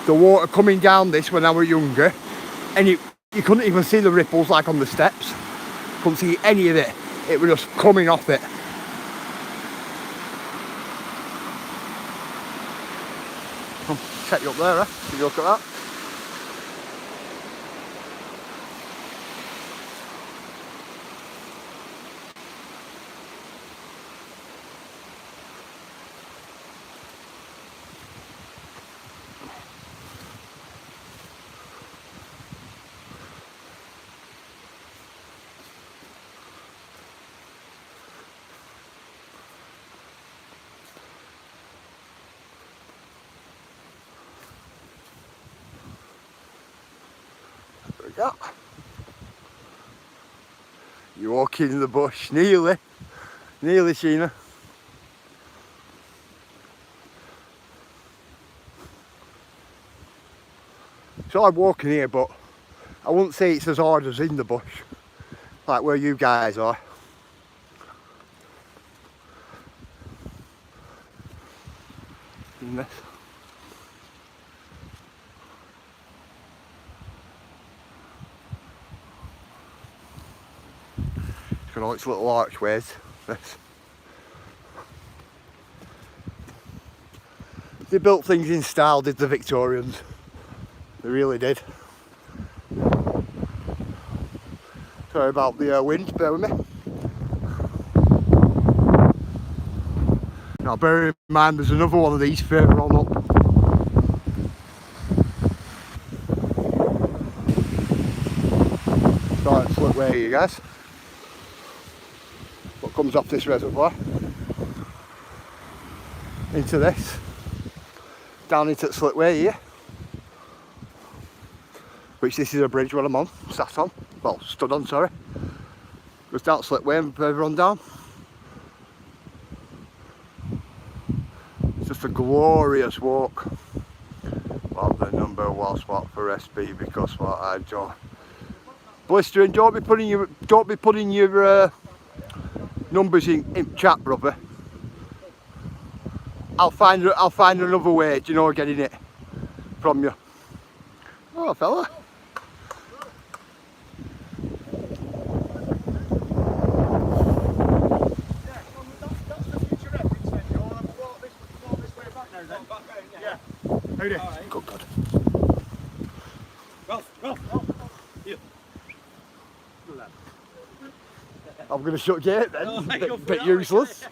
A: the water coming down this when I was younger, and you couldn't even see the ripples like on the steps. Couldn't see any of it. It was just coming off it. I'll set you up there, If you look at that. we go. You're walking in the bush, nearly, Sheena. It's hard walking here, but I wouldn't say it's as hard as in the bush, like where you guys are. In this. It's got all its little archways. This. They built things in style, did the Victorians. They really did. Sorry about the wind, bear with me. Now bear in mind there's another one of these further on up. So let's look where you guys. What comes off this reservoir into this, down into the slipway here, which this is a bridge where I'm on, sat on, well stood on, sorry. Goes down the slipway and further on down. It's just a glorious walk. Well, the number was what for SB because what I do. Blistering, don't be putting your numbers in chat, brother. I'll find another way, do you know, getting it from you. Oh, fella. Good, good.
C: Ralph. Here.
A: I'm going to shut gate then. Oh, bit useless.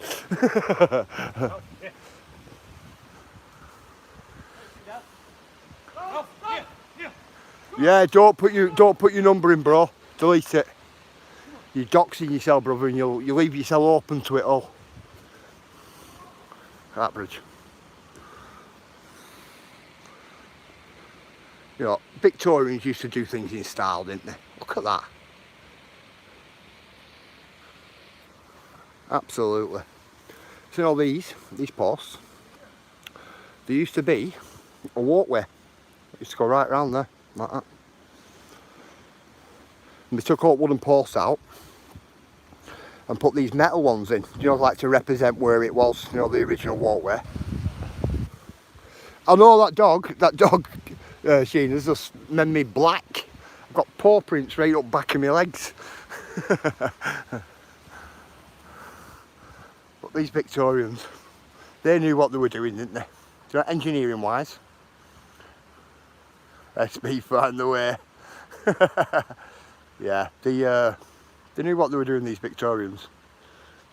A: Yeah, don't put your number in, bro. Delete it. You're doxing yourself, brother, and you leave yourself open to it all. That bridge. You know, Victorians used to do things in style, didn't they? Look at that. Absolutely. So, you know, these posts, there used to be a walkway. It used to go right round there, like that. And they took all wooden posts out and put these metal ones in, you know, like to represent where it was, you know, the original walkway. I know that dog, Sheena's just made me black. I've got paw prints right up back of my legs. But these Victorians, they knew what they were doing, didn't they? You know, engineering wise. SB find the way. Yeah, they knew what they were doing, these Victorians.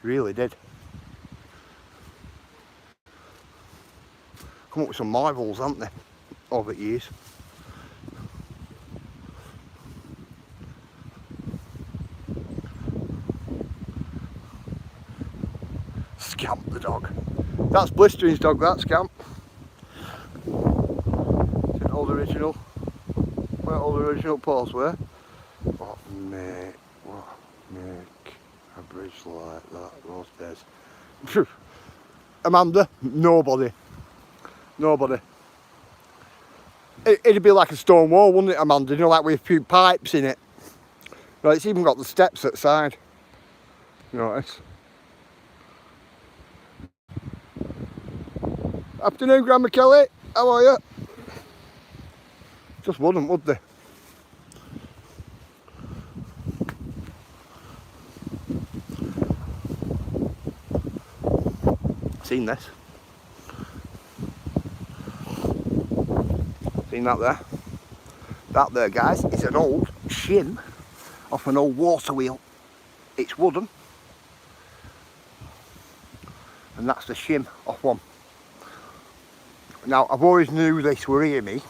A: They really did. Come up with some marvels, haven't they, over the years. Scamp the dog. That's Blistering's dog, that Scamp. It's an old original. Where all the original paws were. What make a bridge like that those days? Amanda, nobody. It'd be like a stone wall, wouldn't it, Amanda? You know, like with a few pipes in it. Right, it's even got the steps at the side. You notice? Afternoon, Grandma Kelly. How are you? Just wouldn't, would they? Seen this? Seen that there? That there, guys, is an old shim off an old water wheel. It's wooden. And that's the shim off one. Now, I've always knew this were here, me.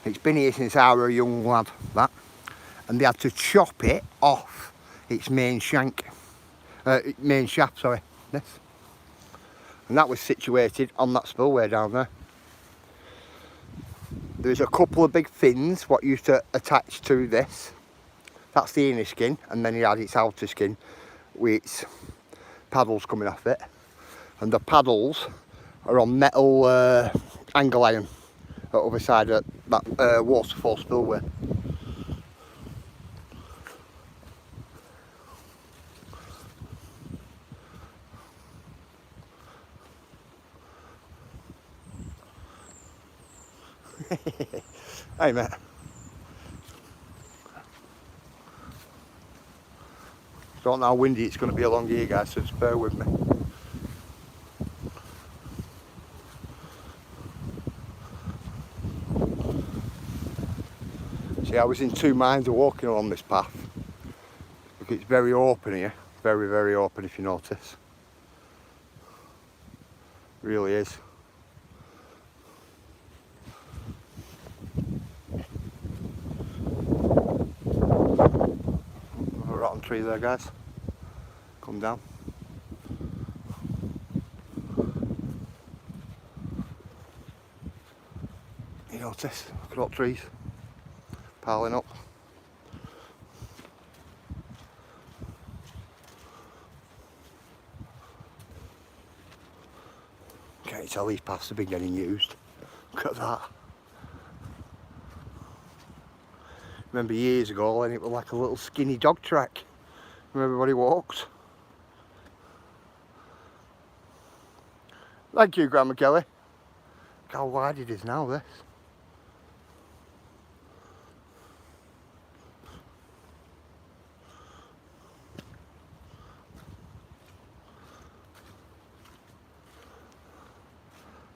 A: It's been here since I was a young lad, that. And they had to chop it off its main shaft, sorry, this. And that was situated on that spillway down there. there's a couple of big fins what used to attach to this. That's the inner skin, and then he had its outer skin with its paddles coming off it. And the paddles are on metal angle iron at the other side of that waterfall spillway. Hey mate. Don't know how windy it's going to be along here guys, so just bear with me. See, I was in two minds of walking along this path because it's very open here, very, very open if you notice. It really is. A rotten tree there guys, come down. You notice, look at all trees piling up. Can't you tell these paths have been getting used? Look at that. Remember years ago when it was like a little skinny dog track where everybody walked. Thank you, Grandma Kelly. Look how wide it is now, this.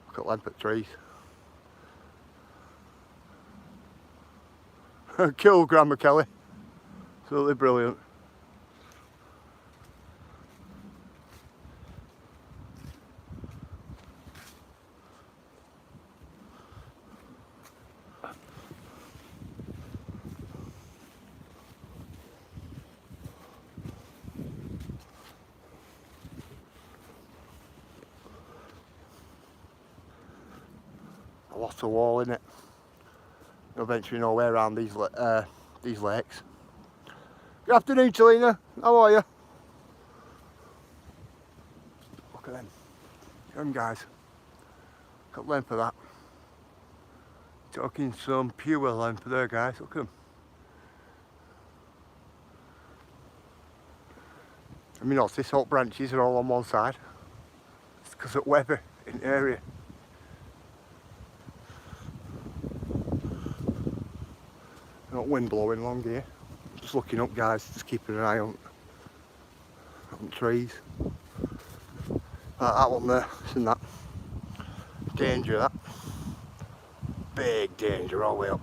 A: Look at length of trees. Cool, Grandma Kelly. Absolutely brilliant. A lot of wall in it. You'll eventually know where around these lakes. Good afternoon, Talina. How are you? Look at them. Look at them guys. Look at the length of that. Talking some pure length there guys. Look at them. I mean, notice all branches are all on one side. It's because of weather in the area. Not wind blowing along here. Just looking up guys, just keeping an eye on trees. That one there, isn't that? Danger that. Big danger all the way up.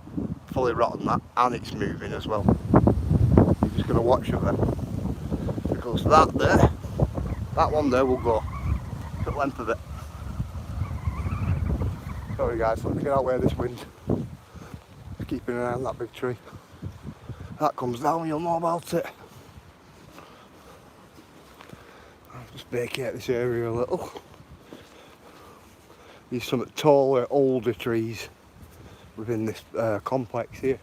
A: Fully rotten that, and it's moving as well. You're just going to watch it there. Because that there, that one there will go. Look at the length of it. Sorry guys, let me get out where this wind. Keeping an eye on that big tree. That comes down, you'll know about it. I'll just vacate this area a little. There's some taller, older trees within this complex here.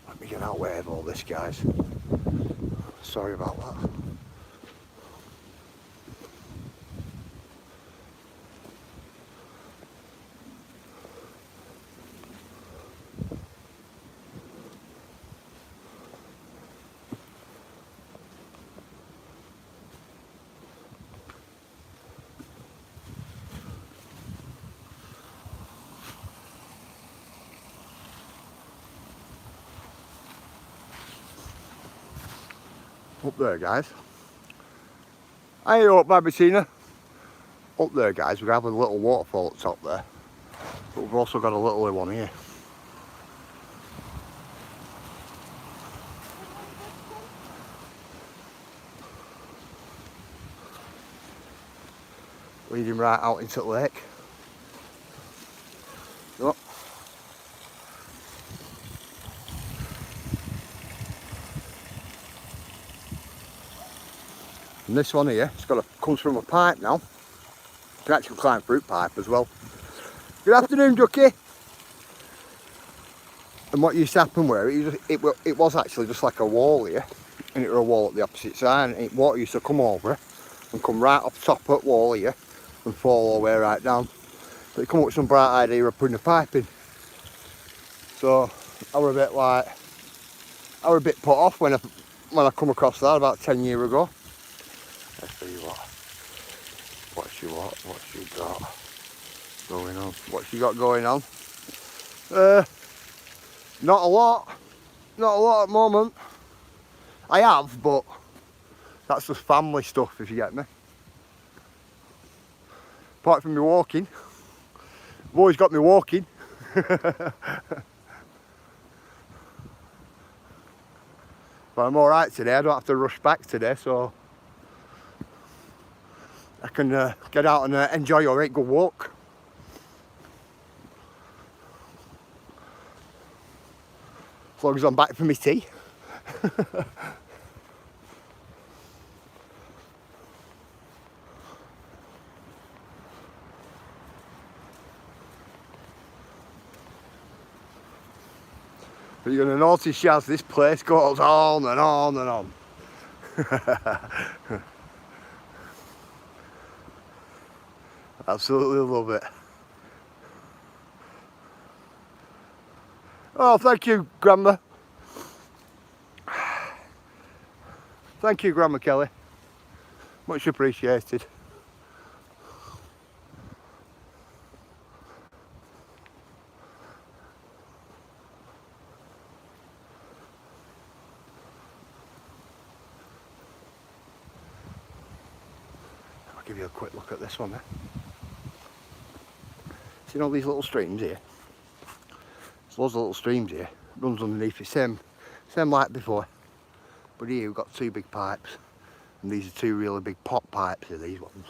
A: Let me get out where of all this, guys. Sorry about that. Up there guys, hey up Babatina. Up there guys, we have a little waterfall at the top there, but we've also got a little one here. Leading right out into the lake. Look. And this one here, it's comes from a pipe now. can actually climb fruit pipe as well. Good afternoon, Ducky. And what used to happen where it was actually just like a wall here, and it were a wall at the opposite side, and water used to come over and come right up top of the wall here and fall all the way right down. But it come up with some bright idea of putting a pipe in. So I were a bit put off when I come across that about 10 years ago. Let's see what she got going on. What she got going on? Not a lot at the moment. I have, but that's just family stuff, if you get me. Apart from me walking, I've always got me walking. But I'm alright today, I don't have to rush back today, so I can get out and enjoy a right good walk. As long as I'm back for my tea. But you're going to notice, Shaz, this place goes on and on and on. Absolutely love it. Oh, thank you, Grandma. Thank you, Grandma Kelly. Much appreciated. I'll give you a quick look at this one there. See all these little streams here? There's loads of little streams here. Runs underneath it, same like before. But here we've got two big pipes. And these are two really big pot pipes here, these ones.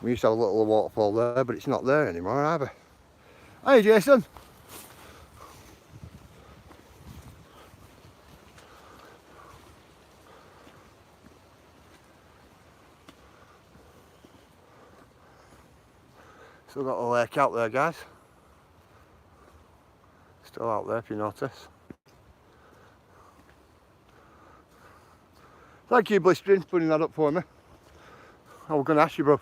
A: We used to have a little waterfall there, but it's not there anymore either. Hey Jason! Still got the lake out there, guys. Still out there if you notice. Thank you, Blistering, for putting that up for me. I was going to ask you, bro.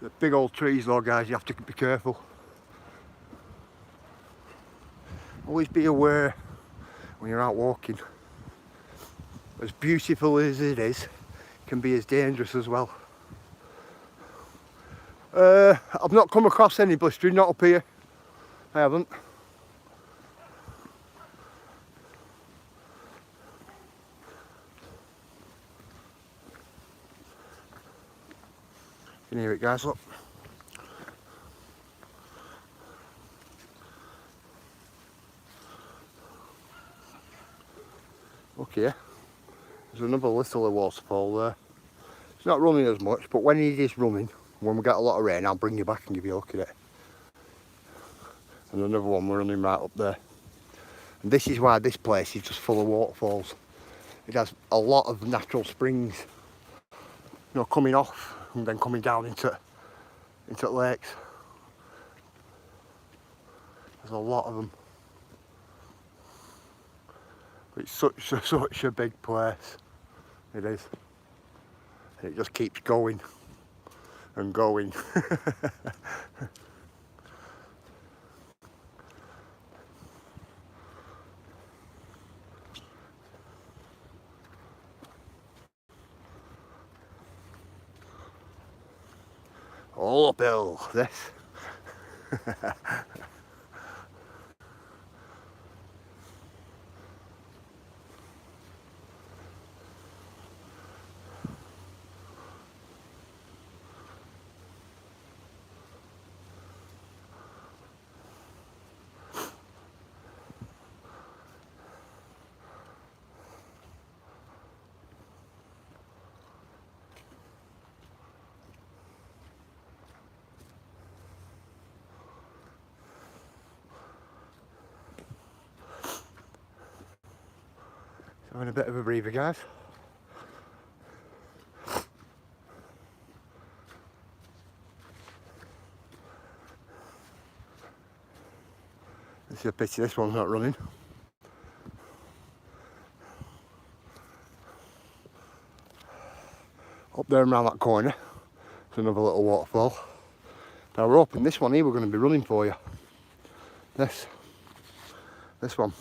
A: The big old trees though, guys, you have to be careful. Always be aware when you're out walking. As beautiful as it is, it can be as dangerous as well. I've not come across any blistering, not up here. I haven't. You can hear it, guys, look. Look here. There's another little waterfall there. It's not running as much, but when it is running, when we get a lot of rain, I'll bring you back and give you a look at it. And another one running right up there. And this is why this place is just full of waterfalls. It has a lot of natural springs, you know, coming off and then coming down into lakes. There's a lot of them. But it's such a big place. It is. And it just keeps going and going. All uphill, this. Having a bit of a breather, guys. It's a pity this one's not running. Up there and around that corner, there's another little waterfall. Now we're hoping this one here we're going to be running for you. This one.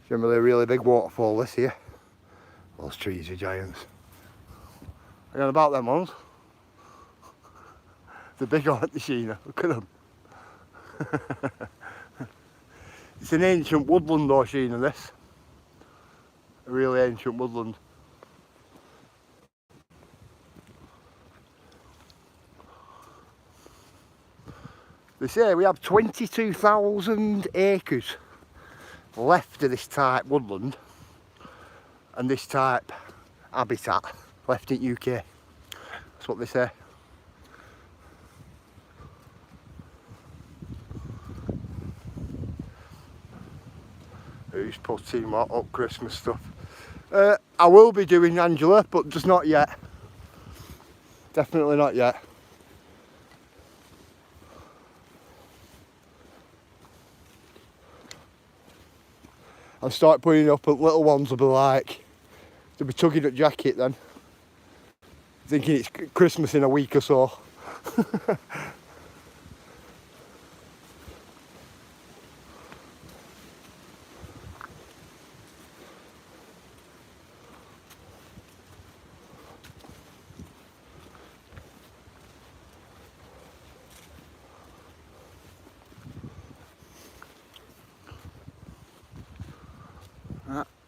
A: Generally a really big waterfall this here. Those trees are giants. Again about them ones. The big aren't they, Sheena? Look at them. It's an ancient woodland though, Sheena, this. A really ancient woodland. They say we have 22,000 acres left of this type woodland and this type habitat left in UK. That's what they say. Who's putting what up Christmas stuff? I will be doing Angela, but just not yet. Definitely not yet. I'll start putting up at little ones will be like, they'll be tugging at jacket then. Thinking it's Christmas in a week or so.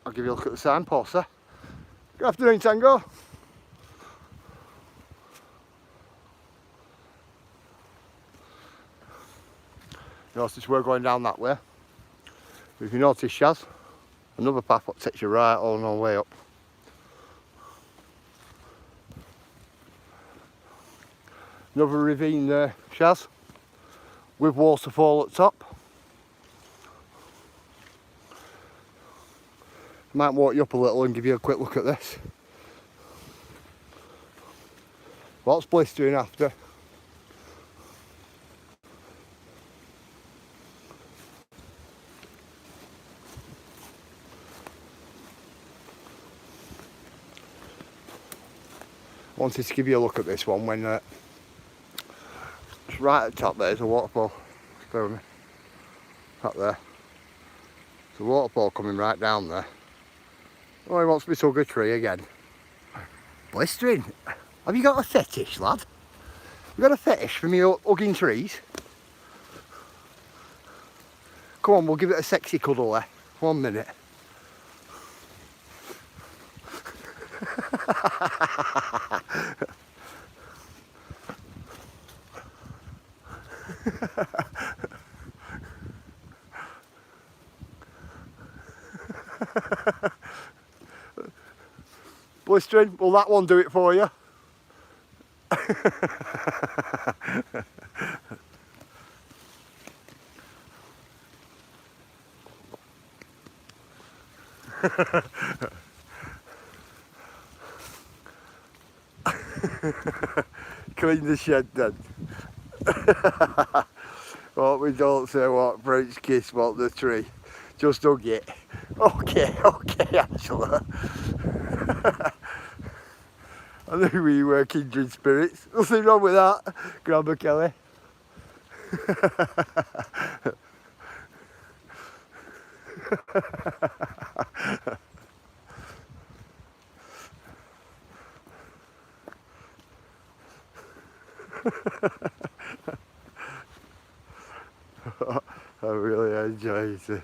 A: I'll give you a look at the signpost there. Good afternoon, Tango. Notice we're going down that way. If you notice, Shaz, another path that takes you right on our way up. Another ravine there, Shaz, with waterfall at top. Might walk you up a little and give you a quick look at this. What's blistering after? Wanted to give you a look at this one when it's right at the top. There's a waterfall. Bear with me. Up there. There's a waterfall coming right down there. Oh, he wants to be so good tree again. Blistering. Have you got a fetish, lad? You got a fetish for me hugging trees? Come on, we'll give it a sexy cuddle there. 1 minute. Blistering, will that one do it for you? Clean the shed then. What we don't say what French kiss what the tree. Just hug it. Okay, Angela. I knew we were kindred spirits. Nothing wrong with that. Grab a Kelly. I really enjoyed it.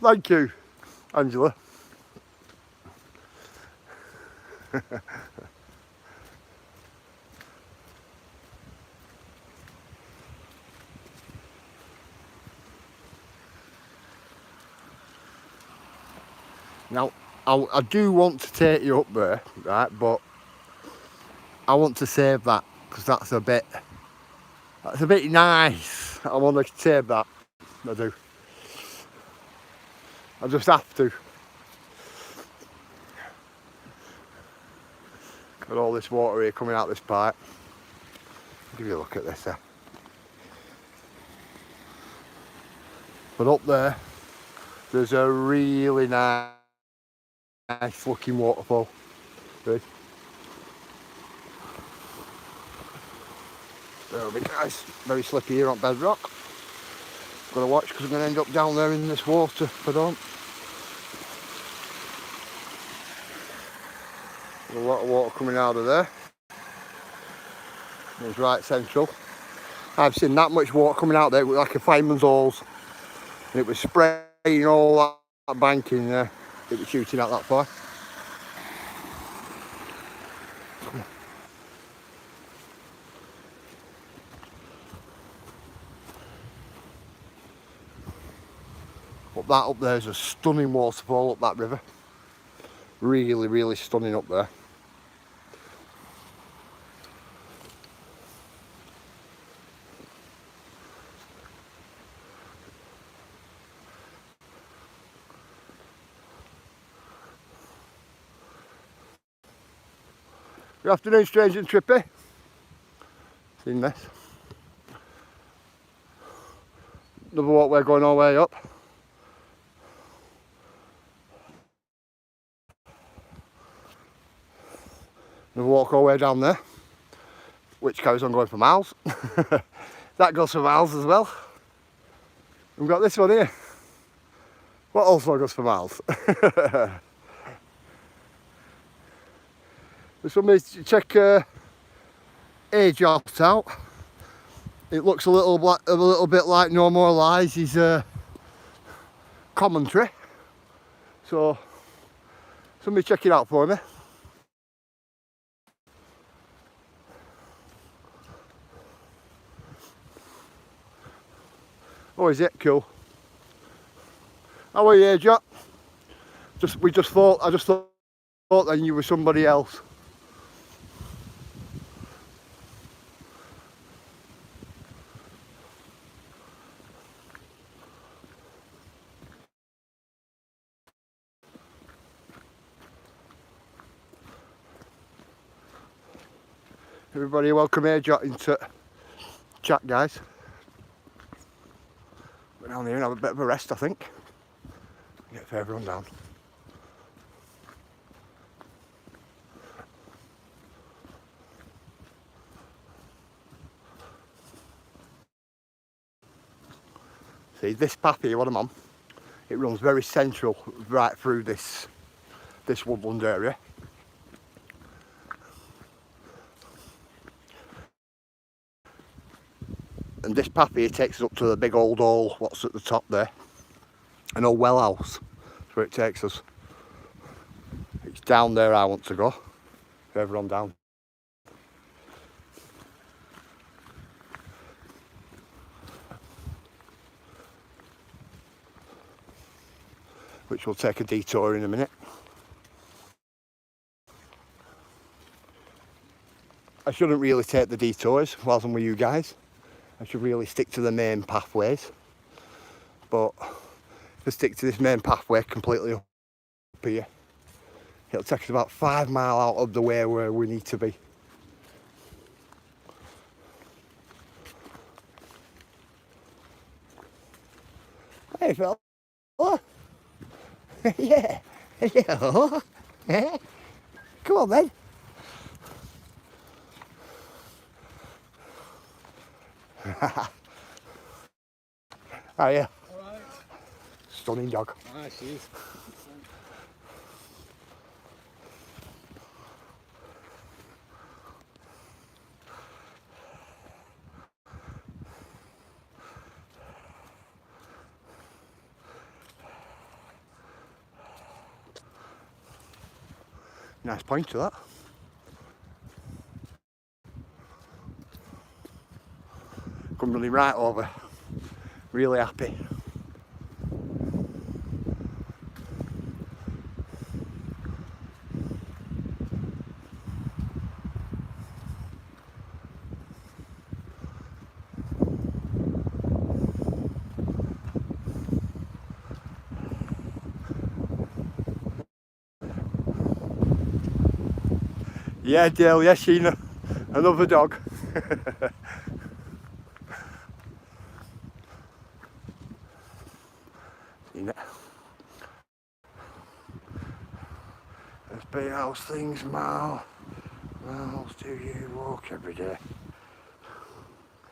A: Thank you, Angela. Now, I do want to take you up there, right, but I want to save that because that's a bit nice. I want to save that, I do. I just have to. Got all this water here coming out this pipe. Give you a look at this there. But up there, there's a really nice looking waterfall. There will be nice, very slippy here on bedrock. Got to watch because I'm going to end up down there in this water if I don't. A lot of water coming out of there. It's right central. I've seen that much water coming out there. It was like a fireman's hose. And it was spraying all that bank in there. It was shooting out that far. But that up there is a stunning waterfall up that river. Really, really stunning up there. Good afternoon, Strange and Trippy. Seen this. Another walkway going all the way up. Another walk all the way down there, which carries on going for miles. That goes for miles as well. We've got this one here. What also goes for miles. Somebody check age yacht out. It looks a little bit like No More Lies. His commentary. So somebody check it out for me. Oh, is it cool? How are you, age yacht? I just thought that you were somebody else. Everybody, welcome here, Jot into chat, guys. Go down here and have a bit of a rest, I think. Get further on down. See, this path here, what I'm on, it runs very central right through this woodland area. And this path here takes us up to the big old hole, what's at the top there. An old well house, that's where it takes us. It's down there I want to go, further on down. Which will take a detour in a minute. I shouldn't really take the detours whilst I'm with you guys. I should really stick to the main pathways. But if I stick to this main pathway completely up here, it'll take us about 5 miles out of the way where we need to be. Hey, Phil. Oh. Yeah. Yeah. Yeah. Come on, then. Oh, yeah. All right. Stunning dog.
C: Nice, she is.
A: Nice point to that. Come running right over. Really happy. Yeah, Dale, yeah, Sheena. Another dog. Sheena. Let's be house things, Mal. Miles do you walk every day?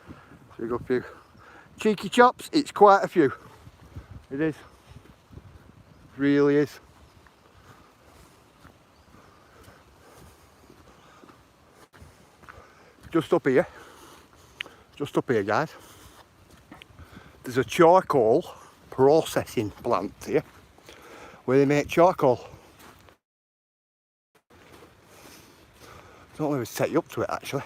A: So we got a few cheeky chops. It's quite a few. It is. It really is. Just up here, guys, there's a charcoal processing plant here where they make charcoal. I don't know if to take you up to it actually.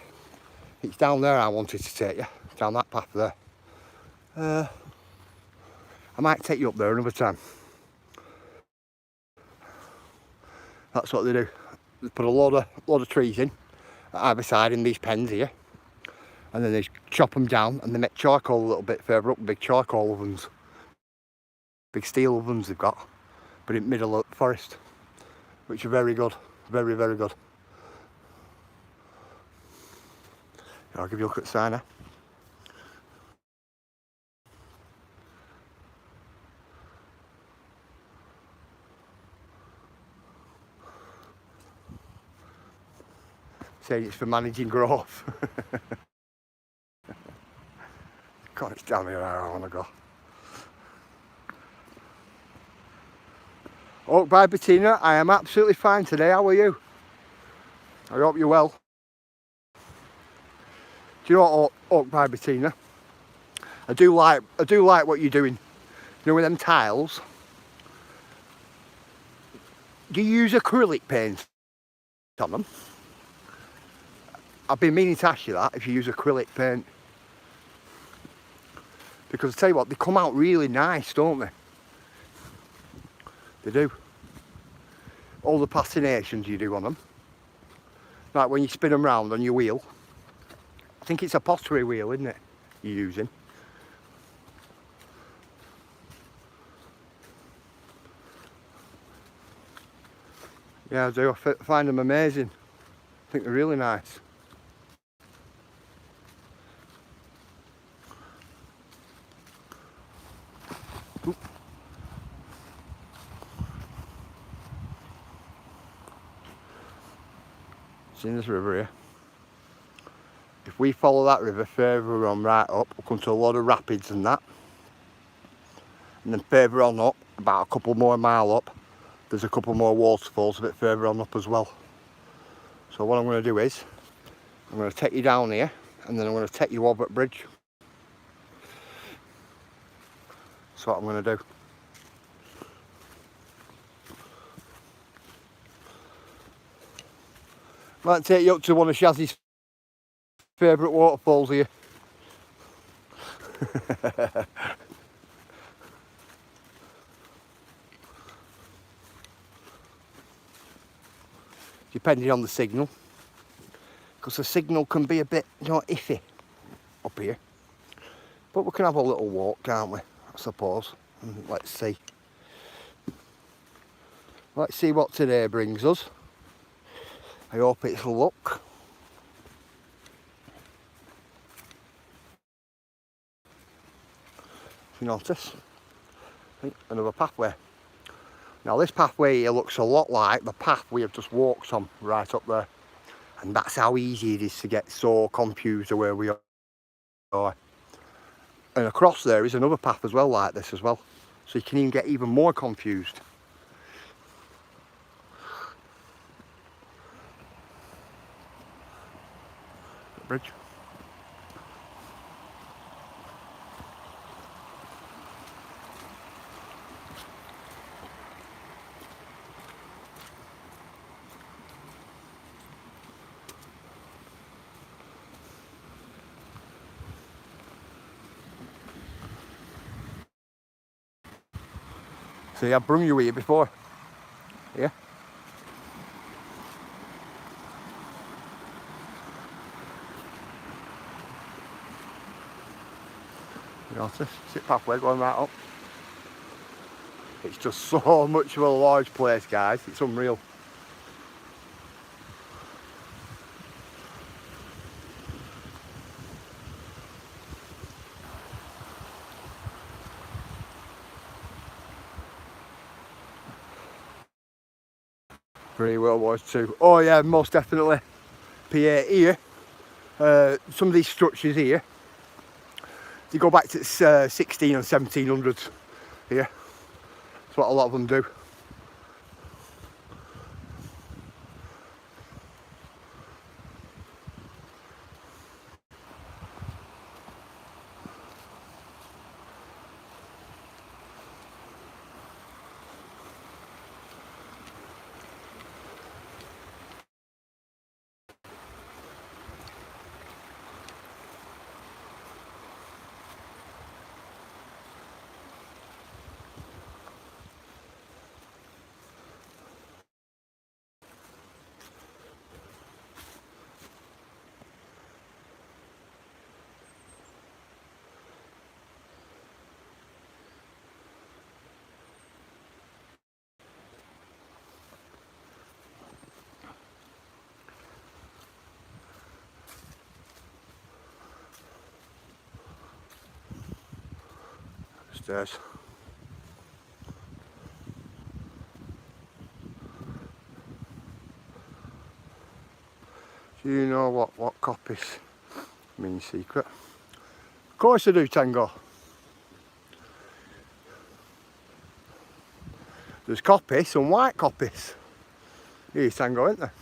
A: It's down there I wanted to take you, down that path there. I might take you up there another time. That's what they do. They put a load of trees in at either side in these pens here, and then they chop them down and they make charcoal a little bit further up. Big charcoal ovens, big steel ovens they've got, but in the middle of the forest, which are very good, very, very good. I'll give you a look at the sign now. Saying it's for managing growth. God, it's down here where I want to go. Oak by Bettina, I am absolutely fine today. How are you? I hope you're well. Do you know what, Oak by Bettina? I do like what you're doing. You know, with them tiles. Do you use acrylic paint on them? I've been meaning to ask you that, if you use acrylic paint. Because I tell you what, they come out really nice, don't they? They do. All the patinations you do on them. Like when you spin them round on your wheel. I think it's a pottery wheel, isn't it, you're using? Yeah, I do. I find them amazing. I think they're really nice. Oop. See this river here? If we follow that river further on right up, we'll come to a lot of rapids and that. And then further on up, about a couple more mile up, there's a couple more waterfalls a bit further on up as well. So what I'm going to do is, I'm going to take you down here, and then I'm going to take you over at bridge. That's what I'm going to do. Might take you up to one of Shazzy's favourite waterfalls here. Depending on the signal, because the signal can be a bit, you know, iffy up here. But we can have a little walk, can't we? I suppose. And let's see. Let's see what today brings us. I hope it's luck. If you notice, another pathway. Now this pathway here looks a lot like the path we have just walked on right up there. And that's how easy it is to get so confused of where we are. And across there is another path as well like this as well. So you can even get even more confused. Bridge. See, I've brung you here before. Yeah. You notice, sit pathway going right up. It's just so much of a large place, guys. It's unreal. Pre-World War II. Oh yeah, most definitely. PA here, some of these structures here, they go back to 16 and 1700s here. That's what a lot of them do. Stairs. Do you know what copies mean secret? Of course I do, Tango. There's copies and white copies. Here, Tango, isn't there?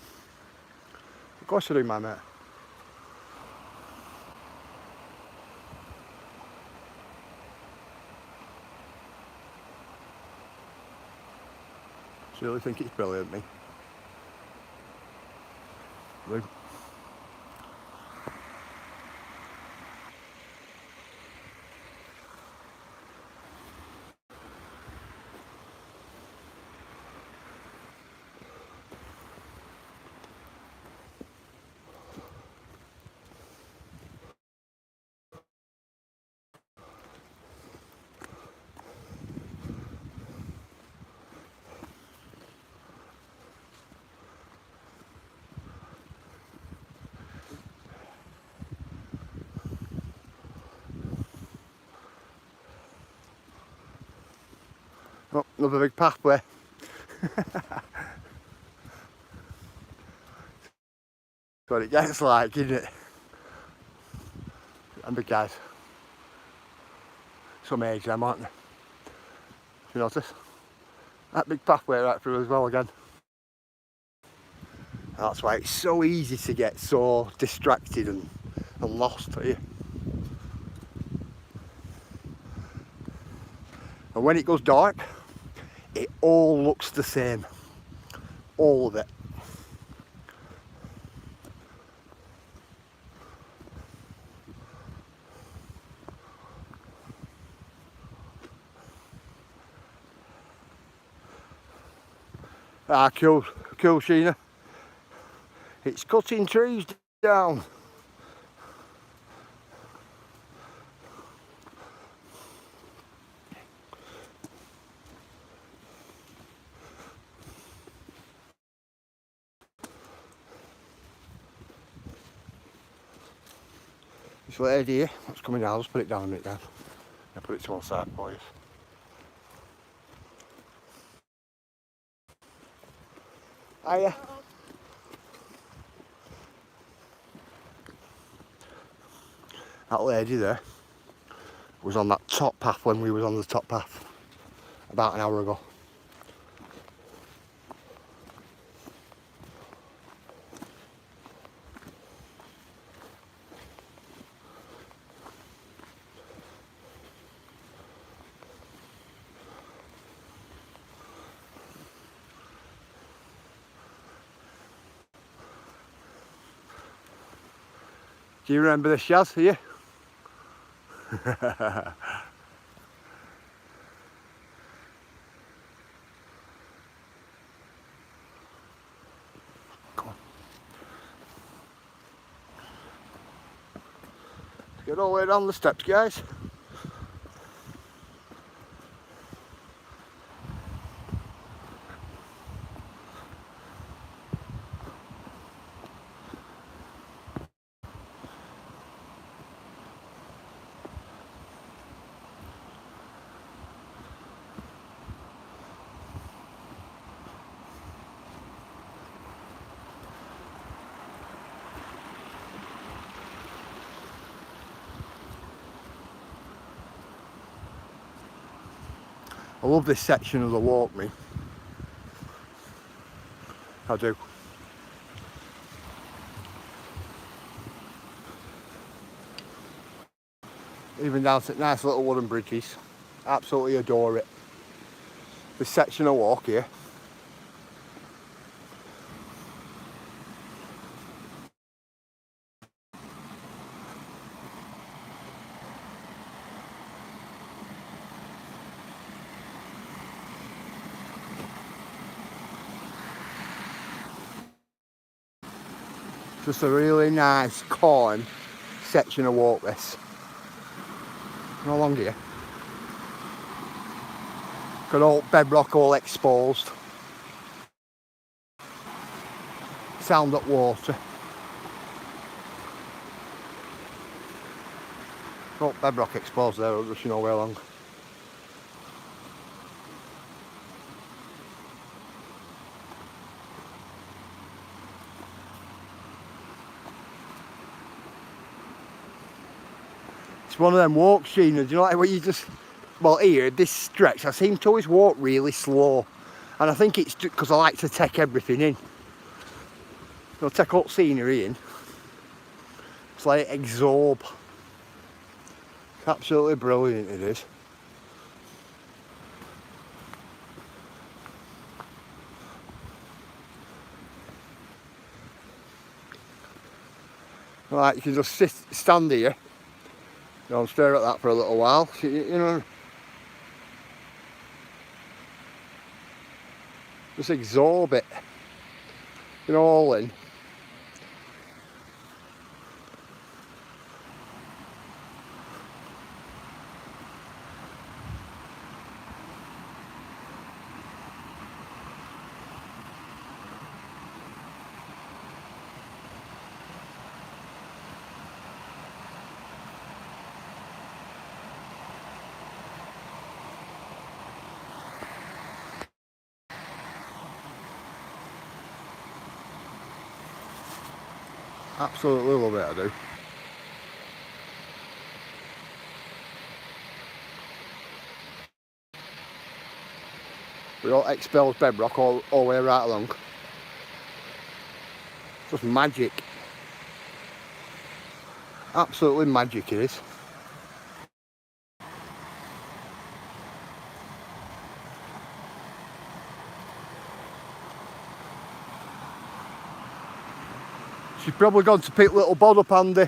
A: Of course I do, my mate. I really think it's brilliant, me. Blue. Oh, another big pathway. What it gets like, isn't it? And big guys. Some age them, aren't they? You notice? That big pathway right through as well again. That's why it's so easy to get so distracted and lost here. And when it goes dark, it all looks the same. All of it. Ah, cool, Sheena. It's cutting trees down. This lady here, what's coming down, I'll just put it down a minute down. I'll put it to one side for you. Hiya. That lady there was on that top path when we was on the top path about an hour ago. Do you remember this, Shaz, here? Come on. Get all the way down the steps, guys. I love this section of the walk, me. I do. Even down to nice little wooden bridges. Absolutely adore it. This section of walk here. Just a really nice, calm section of walk this. No longer here. Got all bedrock all exposed. Sound up water. Oh, bedrock exposed there, I'll just you know where along. It's one of them walk scenes, you know, like where you just, well here, this stretch, I seem to always walk really slow. And I think it's because I like to take everything in. I'll take all scenery in. It's like absorb. It's absolutely brilliant it is. Like you can just stand here, you know, and stare at that for a little while. You know, just absorb it. You know, all in. Absolutely love it, I do. We all expels bedrock all the way right along. Just magic. Absolutely magic it is. She's probably gone to pick little bod up, Andy.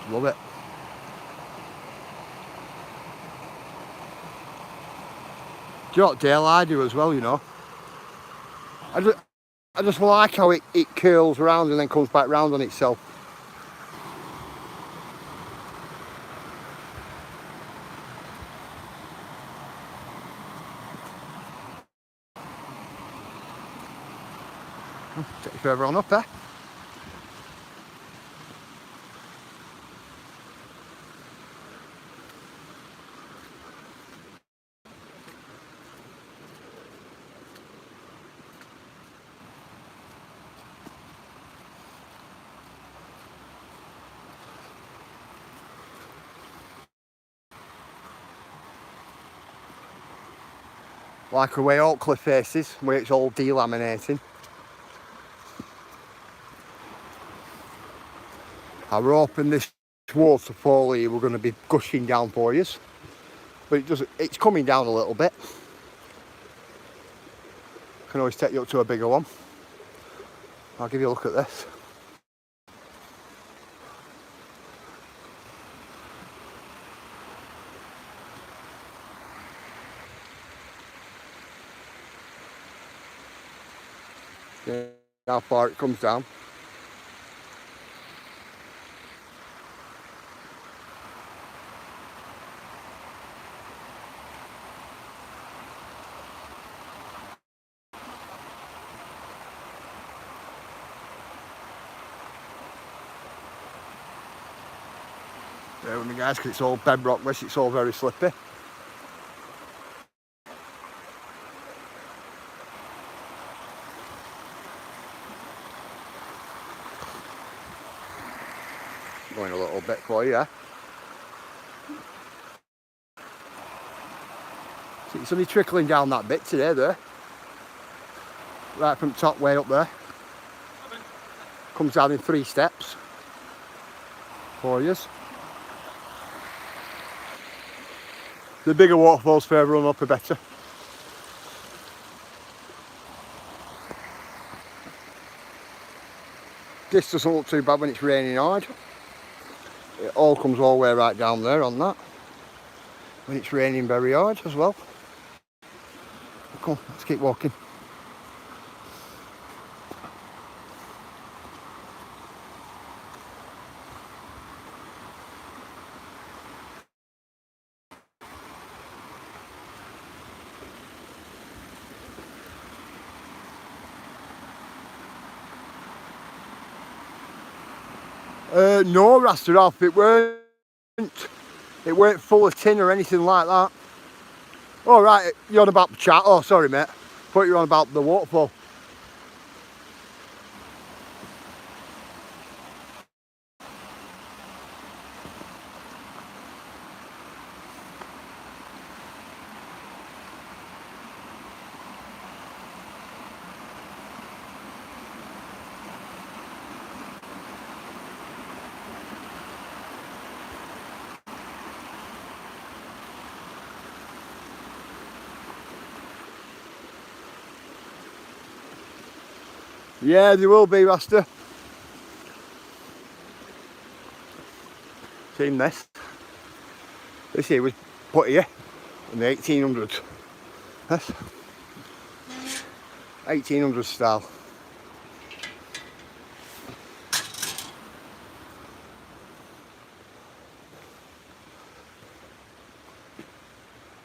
A: Love it. Do you know what Dale I do as well, you know? I just like how it curls around and then comes back round on itself. Take you further on up there. Like the way Oakley faces, where it's all delaminating. I were hoping this waterfall here were going to be gushing down for you, but it's coming down a little bit. Can always take you up to a bigger one. I'll give you a look at this. Yeah, how far it comes down. Bear with me guys, because it's all bedrock, it's all very slippy. Going a little bit for you, yeah? It's only trickling down that bit today there. Right from top way up there. Comes down in 3 steps. 4 years. The bigger waterfalls further on up are better. This doesn't look too bad when it's raining hard. It all comes all the way right down there on that. When it's raining very hard as well. Come on, let's keep walking. No, Rasta Ralph, it weren't full of tin or anything like that. Oh right, you're on about the chat. Oh sorry mate, thought you were on about the waterfall. Yeah, there will be, Rasta. Seen this? This here was put here in the 1800s. This 1800s style.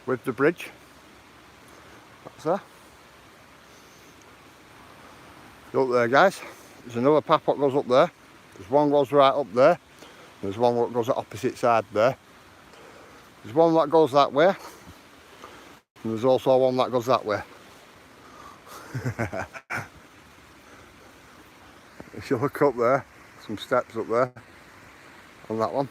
A: With the bridge. That's there. Look there guys, there's another path that goes up there. There's one goes right up there. There's one that goes the opposite side there. There's one that goes that way. And there's also one that goes that way. If you look up there, some steps up there on that one.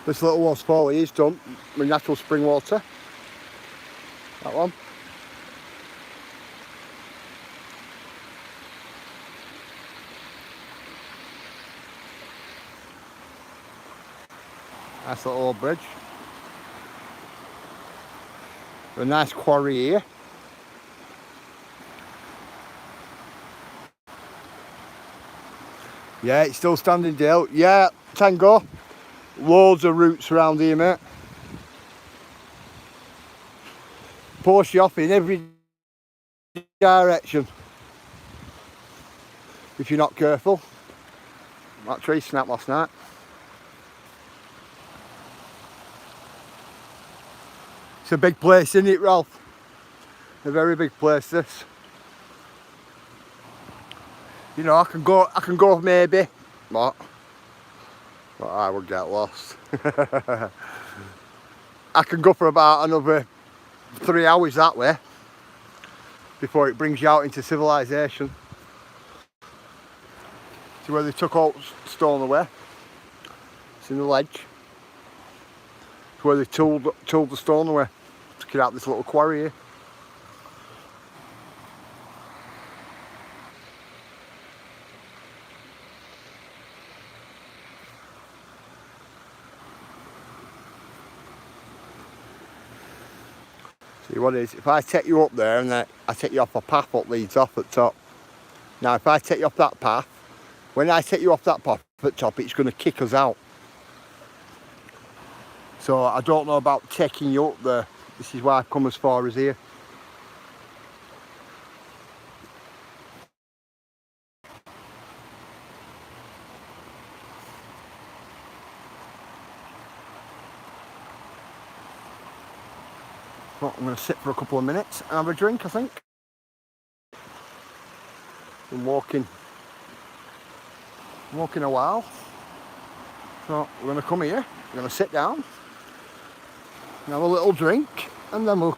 A: This little waterfall is done with natural spring water. That one. Nice little old bridge. A nice quarry here. Yeah, it's still standing, Dale. Yeah, Tango. Loads of routes around here, mate. Push you off in every direction. If you're not careful. That tree snapped last night. It's a big place, isn't it, Ralph? A very big place, this. You know, I can go maybe, but I would get lost. I can go for about another 3 hours that way before it brings you out into civilization. See where they took all stone away? It's in the ledge. It's where they tooled the stone away. Took it out this little quarry here. See what it is, if I take you up there and then I take you off a path that leads off at top. Now if I take you off that path, when I take you off that path at top, it's going to kick us out. So I don't know about taking you up there. This is why I've come as far as here. Well, I'm going to sit for a couple of minutes and have a drink, I think. Been walking a while. So we're going to come here, we're going to sit down. and have a little drink, and then we'll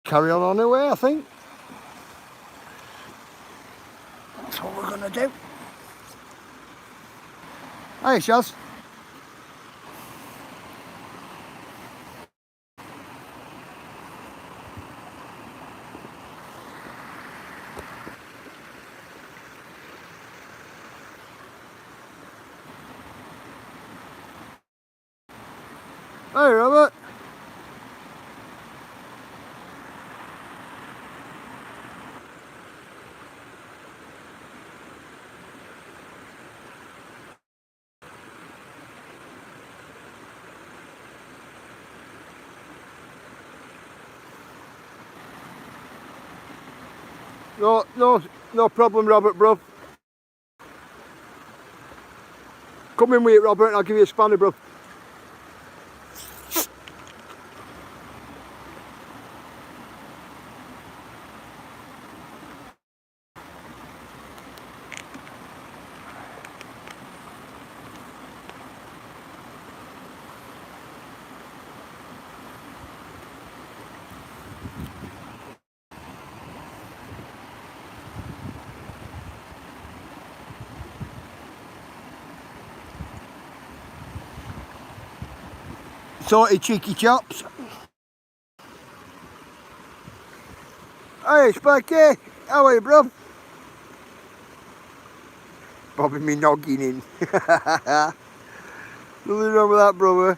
A: carry on our way, I think. That's what we're going to do. Hey, Shaz. Hey, Robert. No problem, Robert, bro. Come in with it, Robert, and I'll give you a spanner, bro. Sorted, cheeky chops. Hey, Sparky, how are you, bro? Bobbing me noggin in. Nothing wrong with that, brother.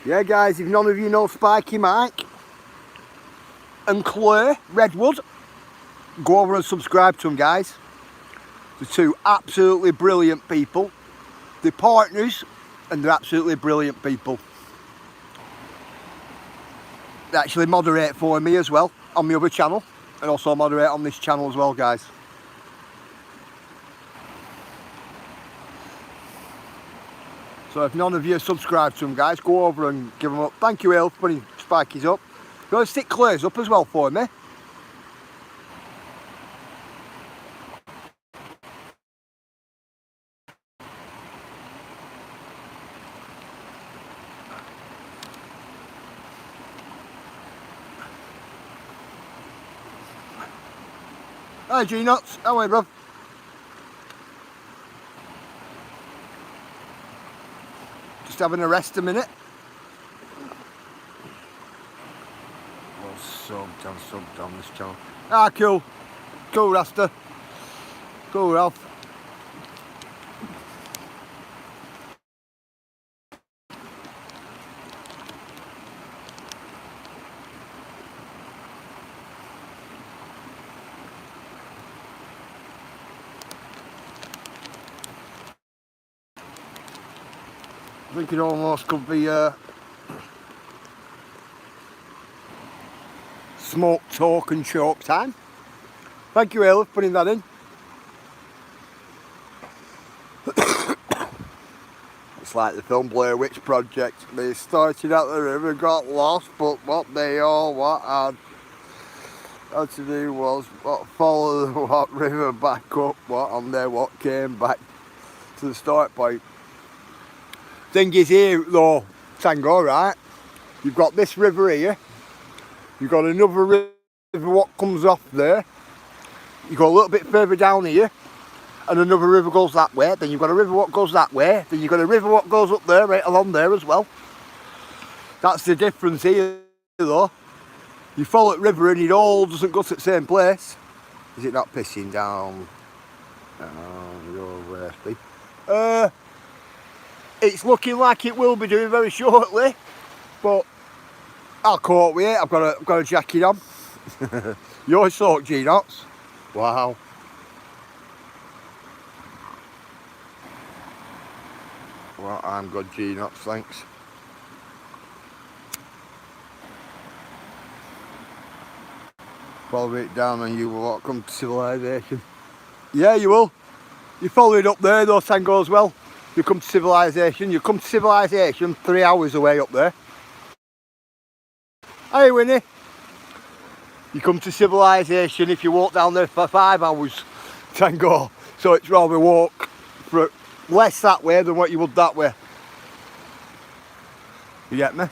A: Yeah, guys, if none of you know Spiky Mike and Claire Redwood, go over and subscribe to them, guys. They're two absolutely brilliant people. They're partners and they're absolutely brilliant people. They actually moderate for me as well on the other channel, and also moderate on this channel as well, guys. So if none of you subscribe to them, guys, go over and give them up. Thank you, Ale, for putting Spikies up. Go and stick Claire's up as well for me. Hi, G-Nuts. How are you, bruv? Just having a rest a minute. Well, subbed on this channel. Ah, cool. Cool, Rasta. Cool, Ralph. I think it almost could be smoke, talk and choke time. Thank you, Ale, for putting that in. It's like the film Blair Witch Project. They started at the river, got lost, but what had to do was follow the river back up, what came back to the start point. Thing is here though, Tango, right? You've got this river here, you've got another river what comes off there, you go a little bit further down here, and another river goes that way, then you've got a river what goes that way, then you've got a river what goes up there, right along there as well. That's the difference here though. You follow the river and it all doesn't go to the same place. Is it not pissing down? It's looking like it will be doing very shortly, but I'll cope with it. I've got a jacket on. You're soaked, G-Nuts. Wow. Well, I'm good, G-Nuts, thanks. Follow it down and you will walk come to civilization. Yeah, you will. You follow it up there though, Tango, as well. You come to civilization. You come to civilization 3 hours away up there. Hey Winnie. You come to civilization if you walk down there for 5 hours. Tango. So it's rather walk for less that way than what you would that way. You get me?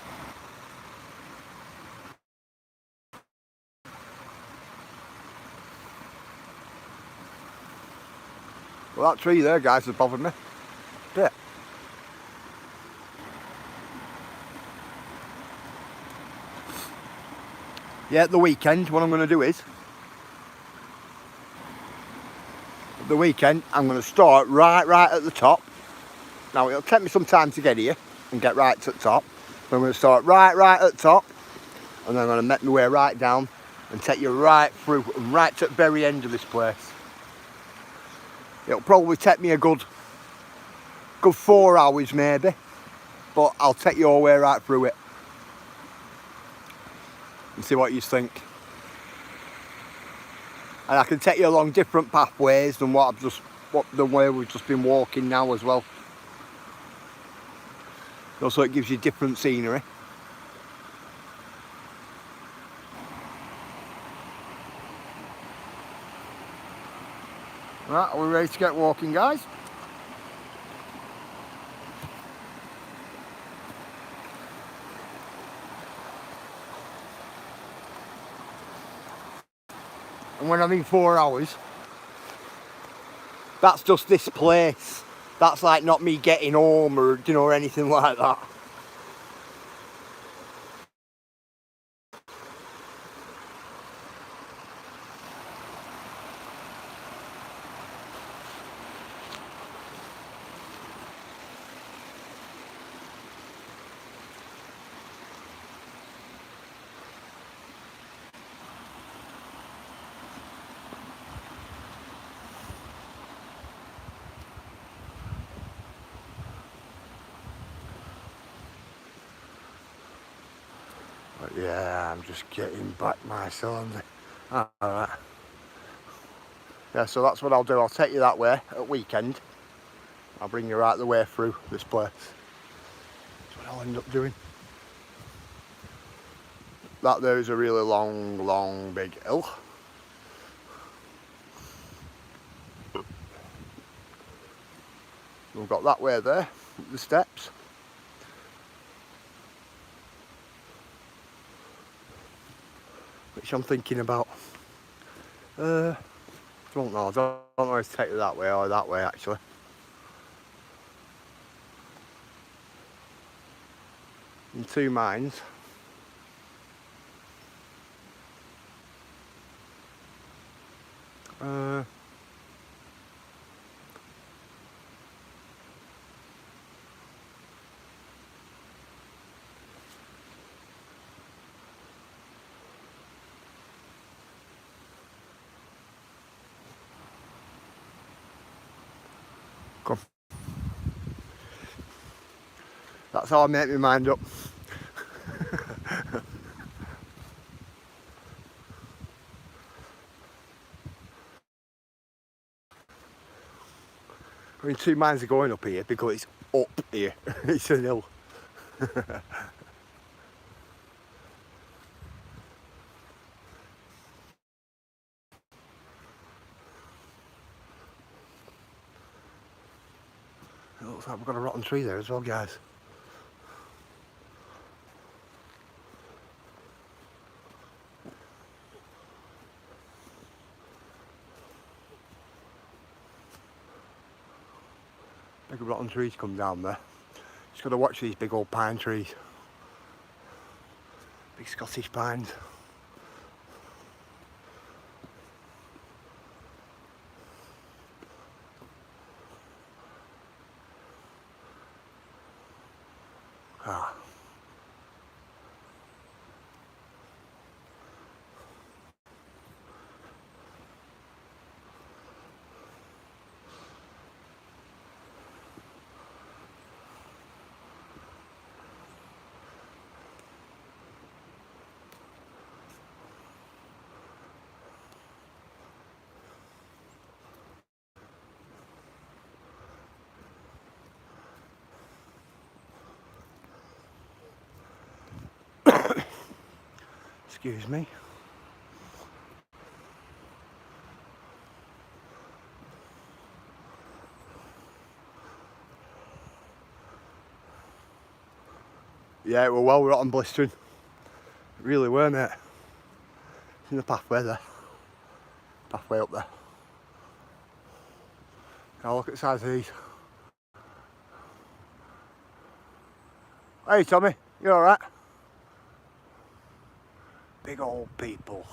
A: Well, that tree there, guys, has bothered me. Bit. Yeah, at the weekend, what I'm going to do is, at the weekend, I'm going to start right at the top. Now, it'll take me some time to get here and get right to the top. But I'm going to start right at the top, and then I'm going to make my way right down and take you right through and right to the very end of this place. It'll probably take me a good 4 hours maybe, but I'll take you all the way right through it and see what you think. And I can take you along different pathways than the way we've just been walking now as well. Also, it gives you different scenery. Right, are we ready to get walking, guys? And when I mean 4 hours, that's just this place. That's like not me getting home or, you know, or anything like that. But yeah, I'm just getting back my cylinder. Alright. Yeah, so that's what I'll do. I'll take you that way at weekend. I'll bring you right the way through this place. That's what I'll end up doing. That there is a really long big hill. We've got that way there, the steps. Which I'm thinking about. I don't know if to take it that way or that way actually. In two minds. Come. That's how I make my mind up. I mean, two minds are going up here because it's up here. It's a hill. It looks like we've got a rotten tree there as well, guys. Big rotten trees come down there. Just got to watch these big old pine trees. Big Scottish pines. Ah. Excuse me. Yeah, it were well rotten blistering. It really were, mate. It's in the pathway there. Pathway up there. Now look at the size of these. Hey Tommy, you alright? Big old people.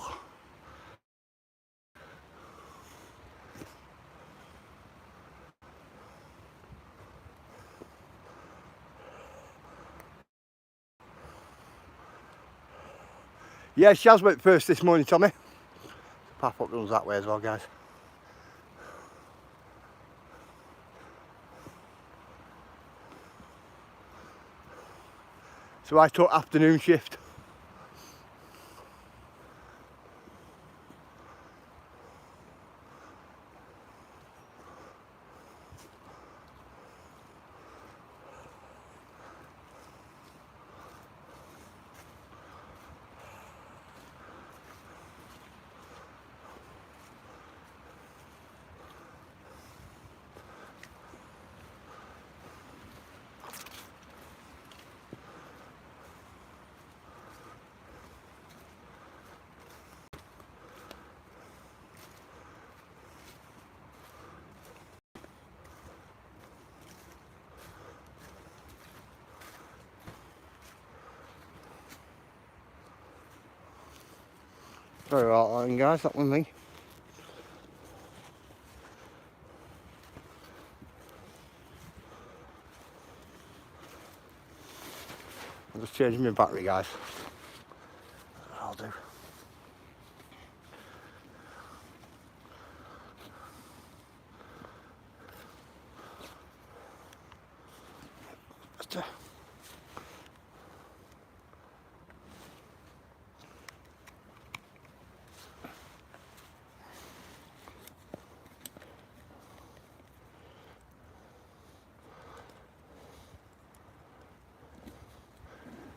A: Yeah, Shaz went first this morning, Tommy. Path up runs that way as well, guys. So I took afternoon shift. Very well then, guys, that one me. I'm just changing my battery, guys. I'll do. Just,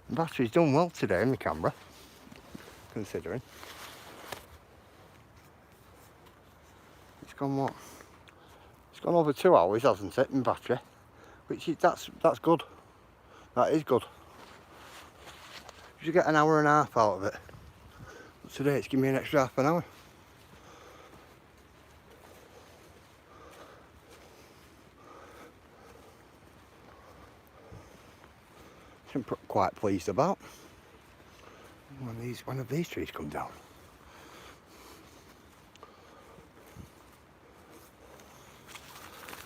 A: the battery's done well today in the camera, considering. It's gone what? It's gone over 2 hours, hasn't it, in battery? Which is, that's good. That is good. You should get an hour and a half out of it. But today it's given me an extra half an hour. I'm quite pleased about. One of these trees come down.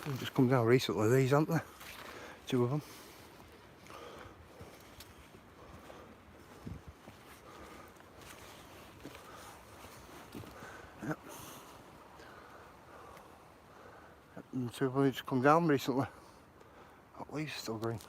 A: They've just come down recently, these, haven't they? 2 of them. Yep. And 2 of them just come down recently. At least still green.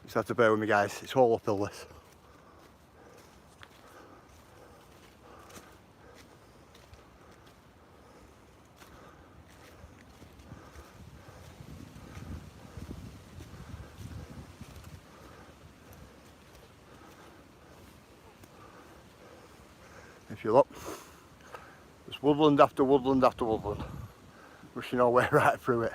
A: Just have to bear with me, guys, it's all uphill this. If you look, there's woodland after woodland after woodland, rushing our way right through it.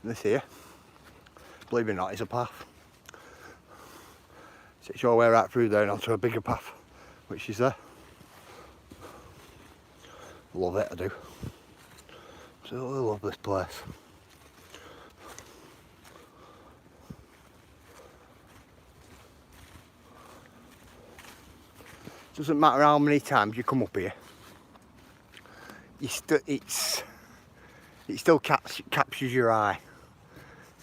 A: This here, believe it or not, is a path. Takes your way right through there and onto a bigger path, which is there. Love it, I do. Absolutely love this place. Doesn't matter how many times you come up here, it still captures your eye.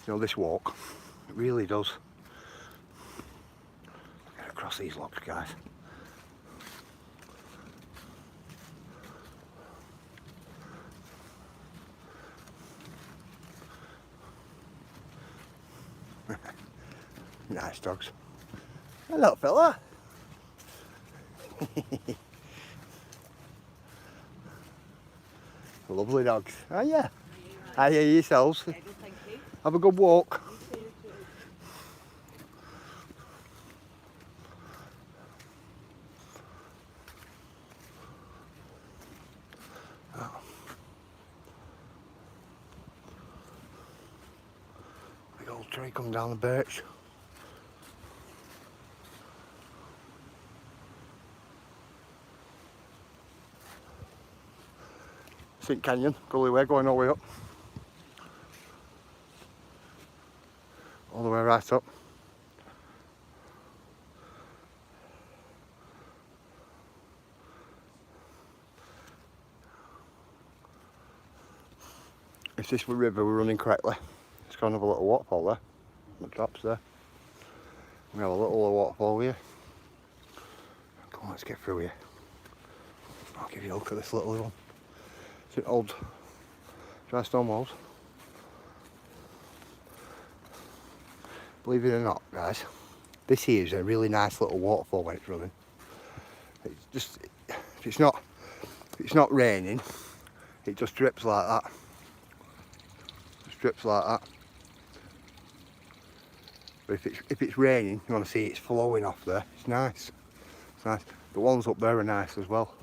A: You know, this walk, it really does. Get across these locks, guys. Nice dogs. Hello, fella. Lovely dogs. Oh yeah. I hear yourselves. Have a good walk. Big old tree come down the birch. St Canyon, gully way going all the way up. All the way right up. If this river were running correctly, it's going to have a little waterfall there. The drops there. We have a little waterfall here. Come on, let's get through here. I'll give you a look at this little one. It's an old dry stone walls. Believe it or not, guys, this here is a really nice little waterfall when it's running. It's just, if it's not raining, it just drips like that. Just drips like that. But if it's raining, you want to see it's flowing off there. It's nice. It's nice. The ones up there are nice as well.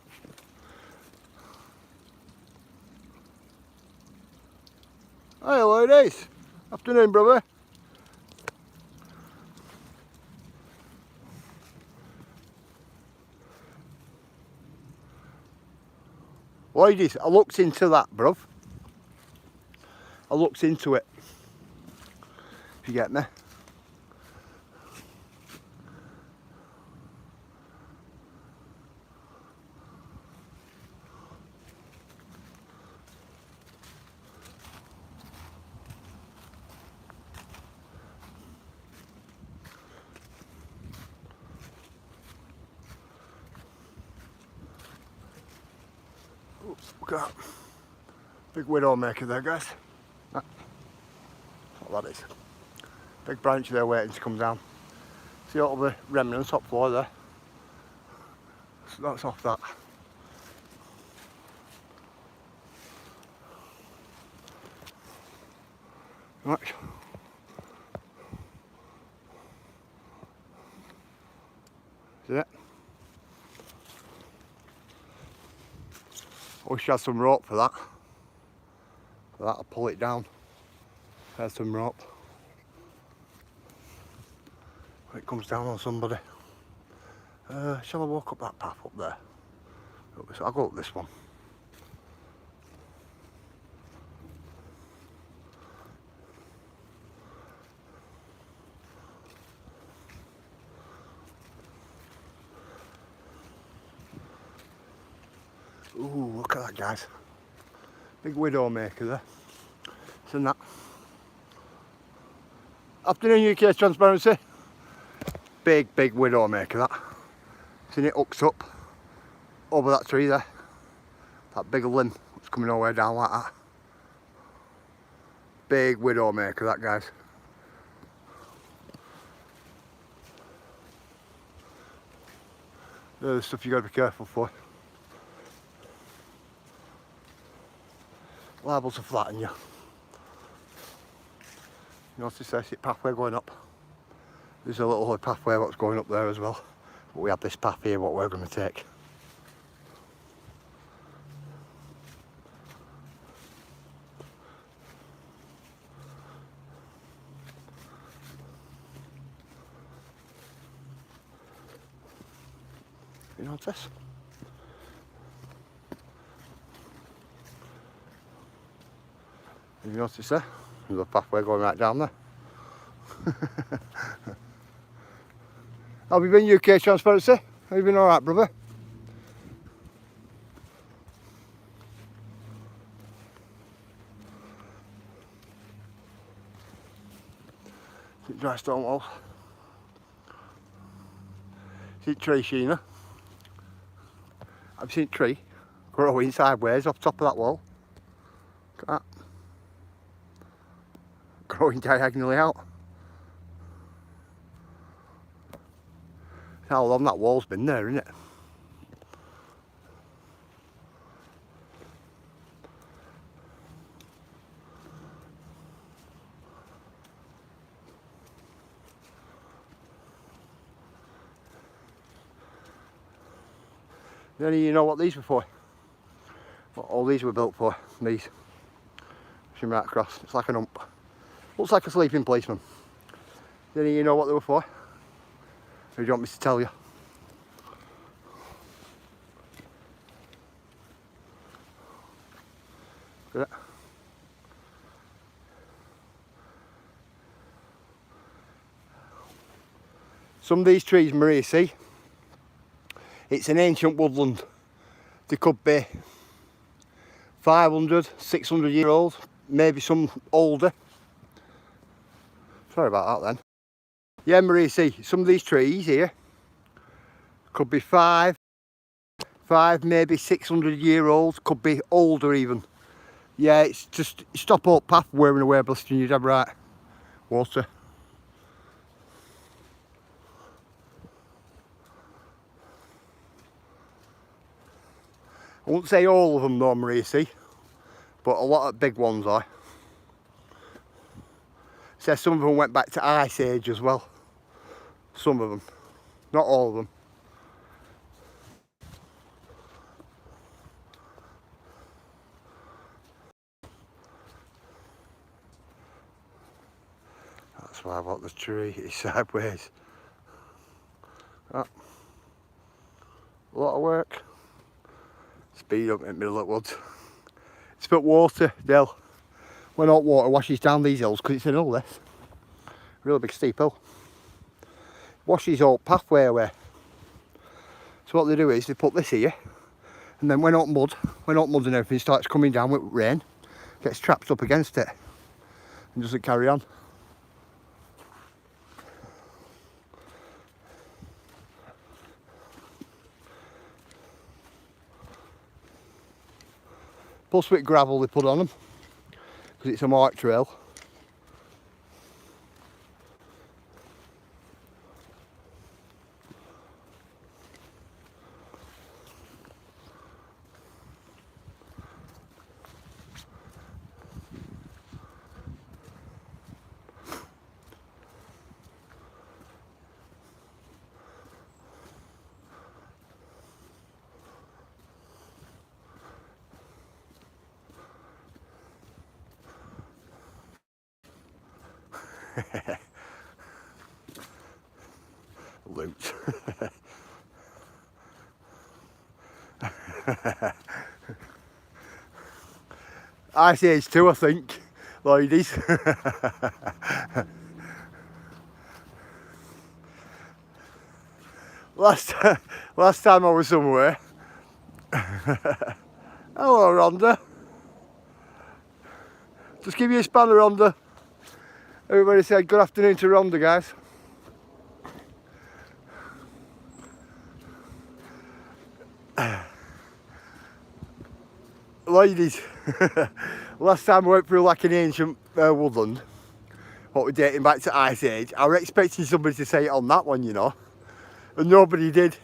A: Hi ladies. Afternoon, brother. Ladies, I looked into that, bruv. I looked into it. If you get me. Oops, look at that. Big widow maker there, guys. That's what that is. Big branch there waiting to come down. See all the remnants top floor there? So that's off that. Right. See it? I wish I had some rope for that. For that, I'll pull it down. There's some rope. It comes down on somebody. Shall I walk up that path up there? I'll go up this one. Ooh, look at that, guys. Big widow maker there. Isn't that? Afternoon UK Transparency. Big widow maker that. Seen it hooks up over that tree there. That big limb that's coming all the way down like that. Big widow maker that, guys. There's the stuff you got to be careful for. Liable to flatten you. You notice this pathway going up. There's a little pathway that's going up there as well. But we have this path here what we're going to take. You notice? You notice there? There's a pathway going right down there. Have you been UK Transparency? Have you been alright, brother? dry stone walls. See the tree, Sheena? I've seen a tree growing sideways off top of that wall. Look at that. Growing diagonally out. How long that wall's been there, isn't it? Any of you know what these were for? What all these were built for? These. Pushing right across. It's like an hump. Looks like a sleeping policeman. Any of you know what they were for? Or do you want me to tell you? Look at it. Some of these trees, Maria, see? It's an ancient woodland. They could be 500, 600 year old, maybe some older. Sorry about that then. Yeah, Maria, see, some of these trees here could be five, maybe 600 year old, could be older even. Yeah, it's just stop up path wearing away blistering, you're dead right. Water. I wouldn't say all of them though, Maria, see, but a lot of big ones are. So some of them went back to Ice Age as well. Some of them, not all of them. That's why I bought the tree, it's sideways. Oh. A lot of work. Speed up in the middle of the woods. It's put water, Dale. When hot water washes down these hills, because it's an hill this. Really big steep hill. Washes all pathway away. So what they do is they put this here, and then when hot mud and everything starts coming down with rain, gets trapped up against it and doesn't carry on. Plus with gravel they put on them, because it's a marked trail. Loot. Ice Age 2, I think, ladies. Last time I was somewhere. Hello, Rhonda. Just give you a spanner, Rhonda. Everybody said good afternoon to Rhonda, guys. Ladies, last time I went through like an ancient woodland, what we're dating back to Ice Age, I was expecting somebody to say it on that one, you know, and nobody did.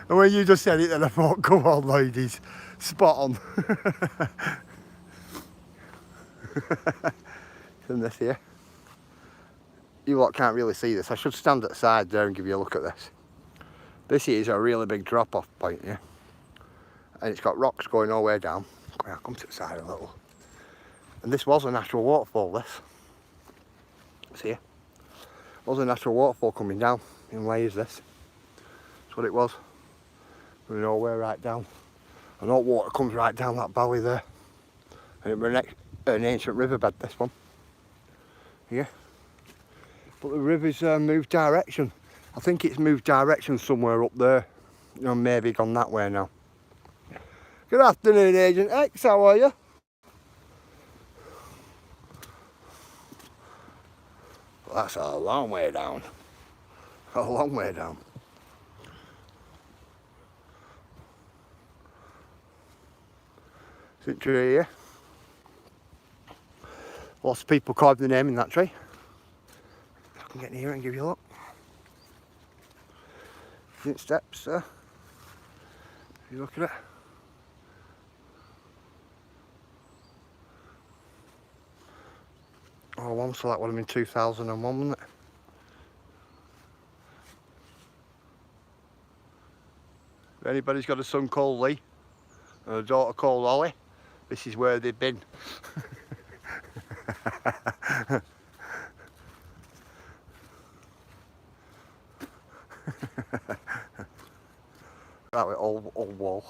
A: And when you just said it, then I thought, come on, ladies, spot on. And this here, you lot can't really see this. I should stand at the side there and give you a look at this. This here is a really big drop-off point here, and it's got rocks going all the way down. I'll come to the side a little. And this was a natural waterfall, this. See here? It was a natural waterfall coming down in layers, this. That's what it was. Going all the way right down. And all water comes right down that valley there. And it was an ancient riverbed, this one. Here. But the river's moved direction. I think it's moved direction somewhere up there. You know, maybe gone that way now. Good afternoon, Agent X, how are you? That's a long way down. A long way down. Isn't tree here? Lots of people carved their name in that tree. I can get near it and give you a look. Isn't steps there? If you look at it. Oh, one, so that would have been 2001, wouldn't it? If anybody's got a son called Lee and a daughter called Ollie, this is where they've been. That way, old wall.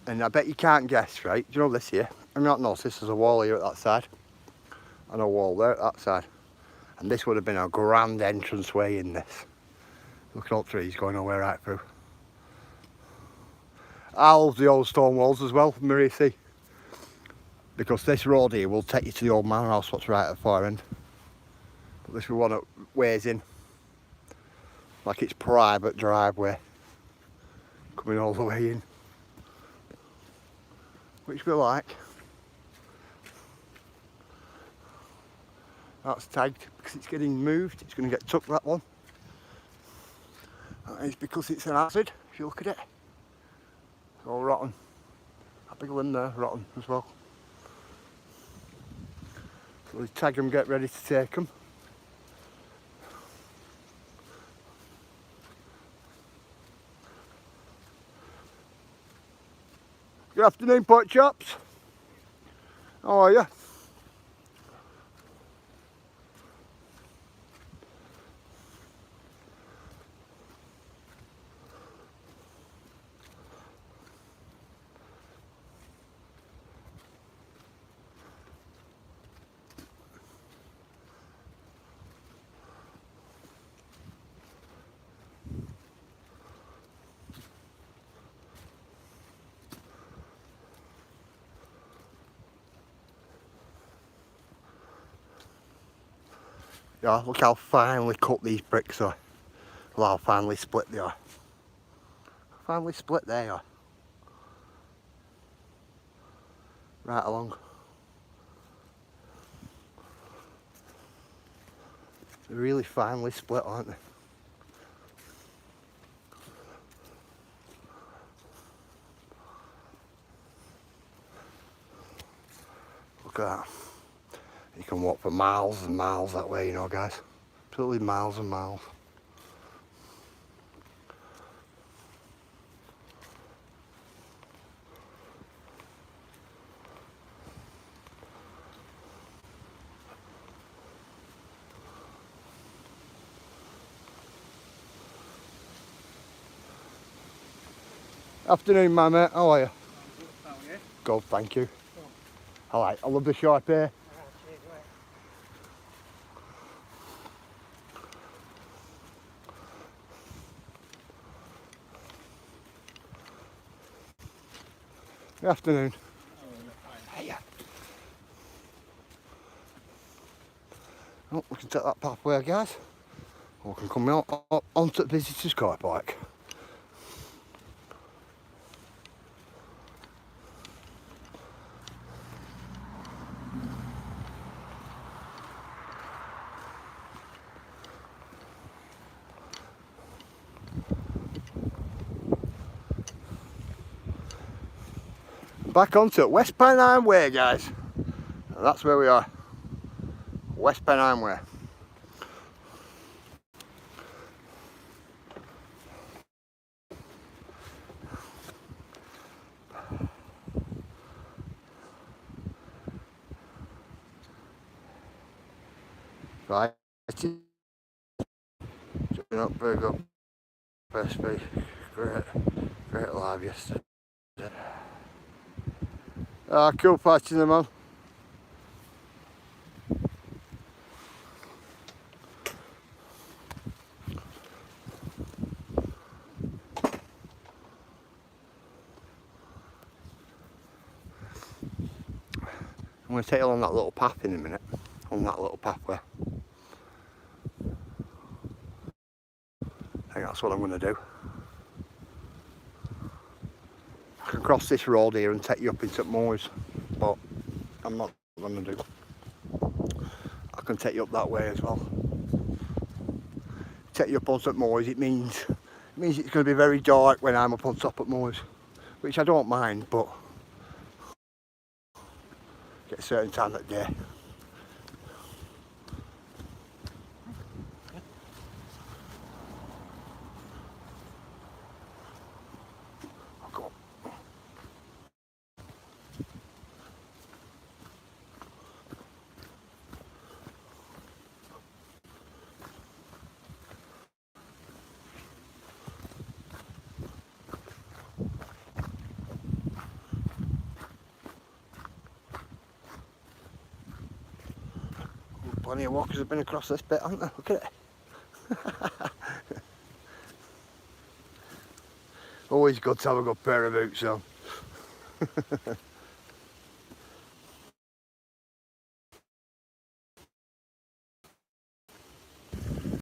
A: And I bet you can't guess, right? Do you know this here? I'm not noticed there's a wall here at that side. And a wall there at that side. And this would have been a grand entranceway in this. Look at all the trees going all the way right through. I love the old stone walls as well, Marie, see? Because this road here will take you to the old manor house, what's right at the far end. But this is one that weighs in. Like it's private driveway. Coming all the way in. Which we like. That's tagged because it's getting moved. It's going to get tucked, that one. That is because it's an hazard, if you look at it. It's all rotten. That big limb there, rotten as well. So we tag them, get ready to take them. Good afternoon, pork chops. How are you? Yeah, look how finely cut these bricks are. Well, how finely split they are. Finely split they are. Right along. They're really finely split, aren't they? Look at that. You can walk for miles and miles that way, you know, guys. Absolutely miles and miles. Afternoon, my mate. How are you?
C: How are you?
A: Good, thank you. Alright, I love the sharp hair. Good afternoon. Hiya. Oh, we can take that pathway, guys. Or we can come out onto the visitors' car park. Back onto West Pennine Way, guys. And that's where we are. West Pennine Way. Right. Jumping up, very good. Best be great live yesterday. Ah, cool patching them on. going to take you along that little path in a minute, on that little pathway. I think that's what I'm going to do. I can cross this road here and take you up into Moors, but I'm not going to do. I can take you up that way as well. Take you up on St Moors, it means it's going to be very dark when I'm up on top at Moors, which I don't mind, but get a certain time of day. I'll go. Plenty of walkers have been across this bit, haven't they? Look at it. Always good to have a good pair of boots on.